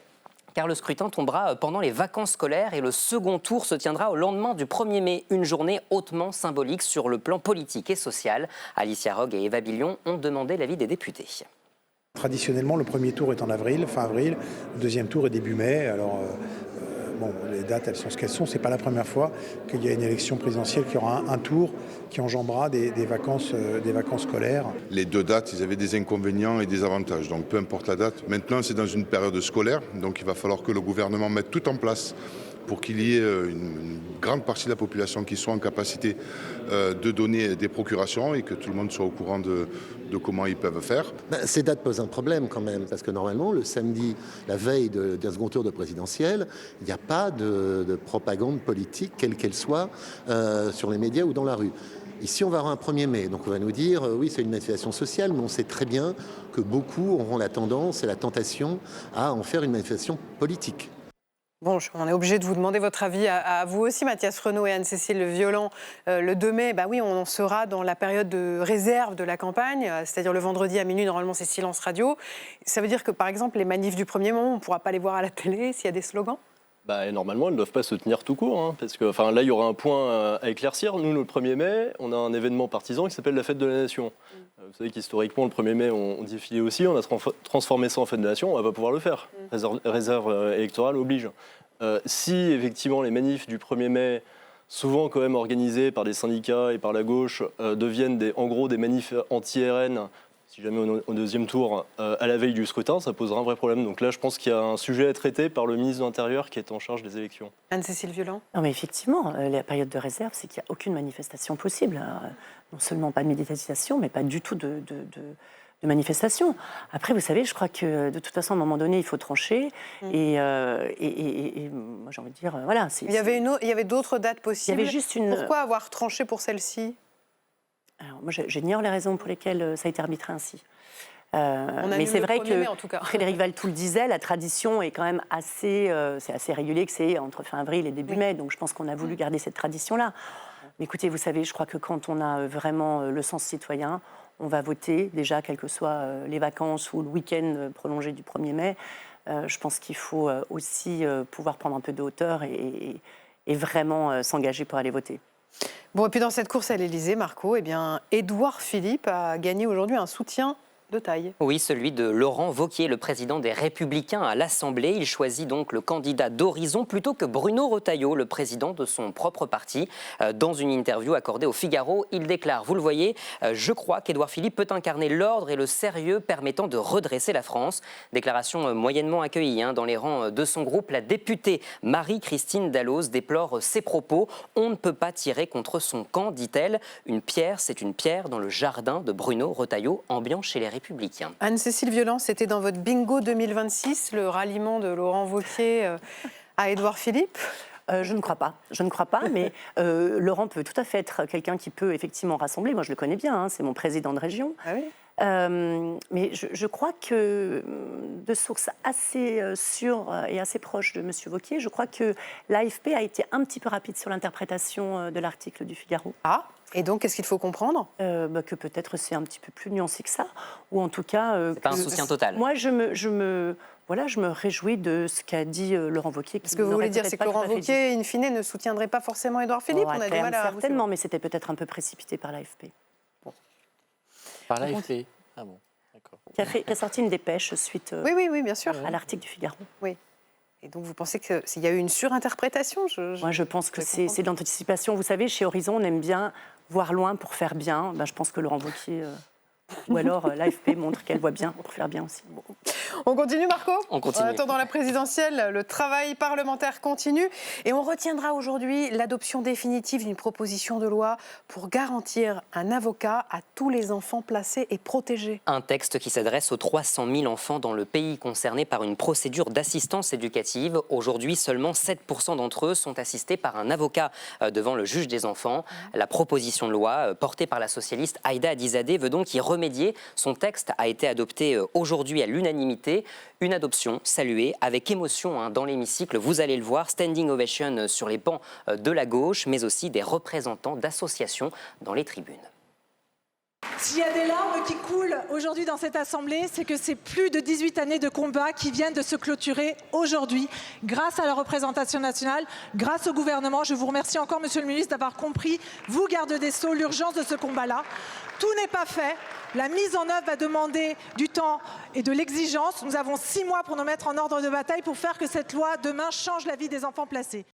Car le scrutin tombera pendant les vacances scolaires et le second tour se tiendra au lendemain du 1er mai, une journée hautement symbolique sur le plan politique et social. Alicia Rogue et Eva Billon ont demandé l'avis des députés. Traditionnellement, le premier tour est en avril, fin avril, le deuxième tour est début mai. Alors, les dates, elles sont ce qu'elles sont. Ce n'est pas la première fois qu'il y a une élection présidentielle qui aura un tour qui enjambera des vacances scolaires. Les 2 dates, ils avaient des inconvénients et des avantages. Donc peu importe la date. Maintenant, c'est dans une période scolaire. Donc il va falloir que le gouvernement mette tout en place pour qu'il y ait une grande partie de la population qui soit en capacité de donner des procurations et que tout le monde soit au courant de comment ils peuvent faire. Ces dates posent un problème quand même, parce que normalement, le samedi, la veille d'un second tour de présidentielle, il n'y a pas de propagande politique, quelle qu'elle soit, sur les médias ou dans la rue. Ici, on va avoir un 1er mai, donc on va nous dire, oui, c'est une manifestation sociale, mais on sait très bien que beaucoup auront la tendance et la tentation à en faire une manifestation politique. Bon, on est obligé de vous demander votre avis à vous aussi, Mathias Renaud et Anne-Cécile Violent. Le 2 mai, oui, on sera dans la période de réserve de la campagne, c'est-à-dire le vendredi à minuit, normalement c'est silence radio. Ça veut dire que, par exemple, les manifs du 1er mai, on ne pourra pas les voir à la télé s'il y a des slogans ? Normalement, elles ne doivent pas se tenir tout court, parce que là, il y aura un point à éclaircir. Nous, le 1er mai, on a un événement partisan qui s'appelle la Fête de la Nation. Vous savez qu'historiquement, le 1er mai, on défilait aussi, on a transformé ça en Fête de la Nation, on ne va pas pouvoir le faire. Réserve électorale oblige. Si, effectivement, les manifs du 1er mai, souvent quand même organisés par des syndicats et par la gauche, deviennent en gros des manifs anti-RN, si jamais au deuxième tour, à la veille du scrutin, ça posera un vrai problème. Donc là, je pense qu'il y a un sujet à traiter par le ministre de l'Intérieur qui est en charge des élections. Anne-Cécile Violent ? Non, mais effectivement, la période de réserve, c'est qu'il n'y a aucune manifestation possible. Non seulement pas de médiatisation, mais pas du tout de manifestation. Après, vous savez, je crois que de toute façon, à un moment donné, il faut trancher. Et moi, j'ai envie de dire, voilà. Il y avait d'autres dates possibles. Il y avait juste une... Pourquoi avoir tranché pour celle-ci ? Alors, moi, j'ignore les raisons pour lesquelles ça a été arbitré ainsi. Mais c'est vrai que en tout cas. Frédéric Valletoux le disait, la tradition est quand même assez régulier, que c'est entre fin avril et début mai. Donc je pense qu'on a voulu garder cette tradition-là. Mais écoutez, vous savez, je crois que quand on a vraiment le sens citoyen, on va voter déjà, quelles que soient les vacances ou le week-end prolongé du 1er mai. Je pense qu'il faut aussi pouvoir prendre un peu de hauteur et vraiment s'engager pour aller voter. Bon, et puis dans cette course à l'Élysée, Marco, Édouard Philippe a gagné aujourd'hui un soutien de taille. Oui, celui de Laurent Wauquiez, le président des Républicains à l'Assemblée. Il choisit donc le candidat d'Horizon plutôt que Bruno Retailleau, le président de son propre parti. Dans une interview accordée au Figaro, il déclare, vous le voyez, je crois qu'Édouard Philippe peut incarner l'ordre et le sérieux permettant de redresser la France. Déclaration moyennement accueillie dans les rangs de son groupe. La députée Marie-Christine Dalloz déplore ses propos. On ne peut pas tirer contre son camp, dit-elle. Une pierre, c'est une pierre dans le jardin de Bruno Retailleau, ambiant chez les Républicains. Anne-Cécile Violent, c'était dans votre bingo 2026, le ralliement de Laurent Wauquiez à Édouard Philippe ? Je ne crois pas, mais Laurent peut tout à fait être quelqu'un qui peut effectivement rassembler. Moi, je le connais bien, c'est mon président de région. Ah oui. Mais je crois que, de sources assez sûres et assez proches de M. Wauquiez, je crois que l'AFP a été un petit peu rapide sur l'interprétation de l'article du Figaro. Ah, et donc qu'est-ce qu'il faut comprendre ? Que peut-être c'est un petit peu plus nuancé que ça, ou en tout cas... c'est pas un soutien total. Moi, je me réjouis de ce qu'a dit Laurent Wauquiez. Ce que vous voulez dire, c'est que Laurent Wauquiez, in fine, ne soutiendrait pas forcément Édouard Philippe. On a du mal à certainement, mais c'était peut-être un peu précipité par l'AFP. Bon. Par l'AFP. Ah bon, d'accord. Qui a sorti une dépêche suite oui, bien sûr. à l'article du Figaro. Oui. Et donc vous pensez qu'il y a eu une surinterprétation ? Moi, je pense que c'est de l'anticipation. Vous savez, chez Horizon, on aime bien voir loin pour faire bien. Je pense que Laurent Wauquiez... Ou alors l'AFP montre qu'elle voit bien pour faire bien aussi. Bon. On continue, Marco ? On continue. En attendant la présidentielle, le travail parlementaire continue. Et on retiendra aujourd'hui l'adoption définitive d'une proposition de loi pour garantir un avocat à tous les enfants placés et protégés. Un texte qui s'adresse aux 300 000 enfants dans le pays concernés par une procédure d'assistance éducative. Aujourd'hui, seulement 7% d'entre eux sont assistés par un avocat devant le juge des enfants. La proposition de loi portée par la socialiste Aïda Hadizadeh veut donc y remédier. Son texte a été adopté aujourd'hui à l'unanimité. Une adoption saluée avec émotion dans l'hémicycle. Vous allez le voir, standing ovation sur les bancs de la gauche, mais aussi des représentants d'associations dans les tribunes. S'il y a des larmes qui coulent aujourd'hui dans cette Assemblée, c'est que c'est plus de 18 années de combat qui viennent de se clôturer aujourd'hui, grâce à la représentation nationale, grâce au gouvernement. Je vous remercie encore, Monsieur le ministre, d'avoir compris, vous, garde des Sceaux, l'urgence de ce combat-là. Tout n'est pas fait. La mise en œuvre va demander du temps et de l'exigence. Nous avons 6 mois pour nous mettre en ordre de bataille pour faire que cette loi, demain, change la vie des enfants placés.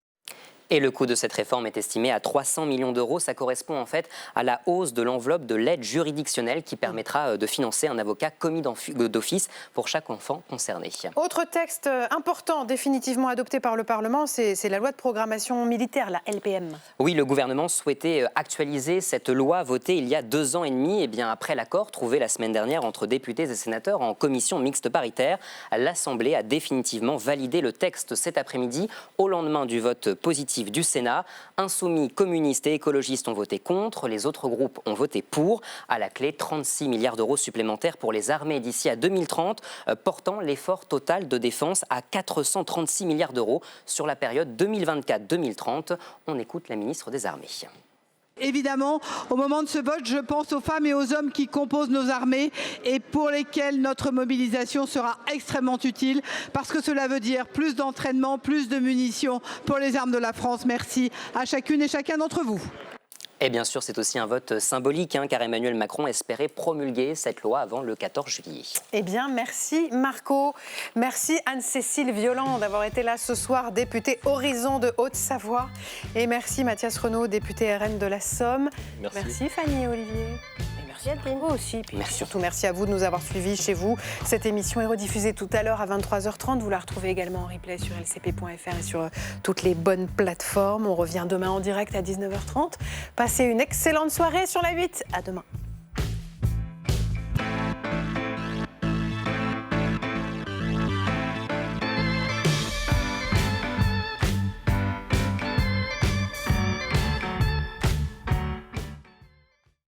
Et le coût de cette réforme est estimé à 300 millions d'euros. Ça correspond en fait à la hausse de l'enveloppe de l'aide juridictionnelle qui permettra de financer un avocat commis d'office pour chaque enfant concerné. Autre texte important, définitivement adopté par le Parlement, c'est la loi de programmation militaire, la LPM. Oui, le gouvernement souhaitait actualiser cette loi votée il y a 2 ans et demi. Et bien après l'accord trouvé la semaine dernière entre députés et sénateurs en commission mixte paritaire, l'Assemblée a définitivement validé le texte cet après-midi au lendemain du vote positif du Sénat. Insoumis, communistes et écologistes ont voté contre, les autres groupes ont voté pour. À la clé, 36 milliards d'euros supplémentaires pour les armées d'ici à 2030, portant l'effort total de défense à 436 milliards d'euros sur la période 2024-2030. On écoute la ministre des Armées. Évidemment, au moment de ce vote, je pense aux femmes et aux hommes qui composent nos armées et pour lesquels notre mobilisation sera extrêmement utile parce que cela veut dire plus d'entraînement, plus de munitions pour les armes de la France. Merci à chacune et chacun d'entre vous. Et bien sûr, c'est aussi un vote symbolique, car Emmanuel Macron espérait promulguer cette loi avant le 14 juillet. Eh bien, merci Marco. Merci Anne-Cécile Violent d'avoir été là ce soir, députée Horizon de Haute-Savoie. Et merci Mathias Renaud, député RN de la Somme. Merci Fanny et Olivier. Merci à vous aussi. Puis surtout, merci à vous de nous avoir suivis chez vous. Cette émission est rediffusée tout à l'heure à 23h30. Vous la retrouvez également en replay sur lcp.fr et sur toutes les bonnes plateformes. On revient demain en direct à 19h30. Passez une excellente soirée sur la 8. À demain.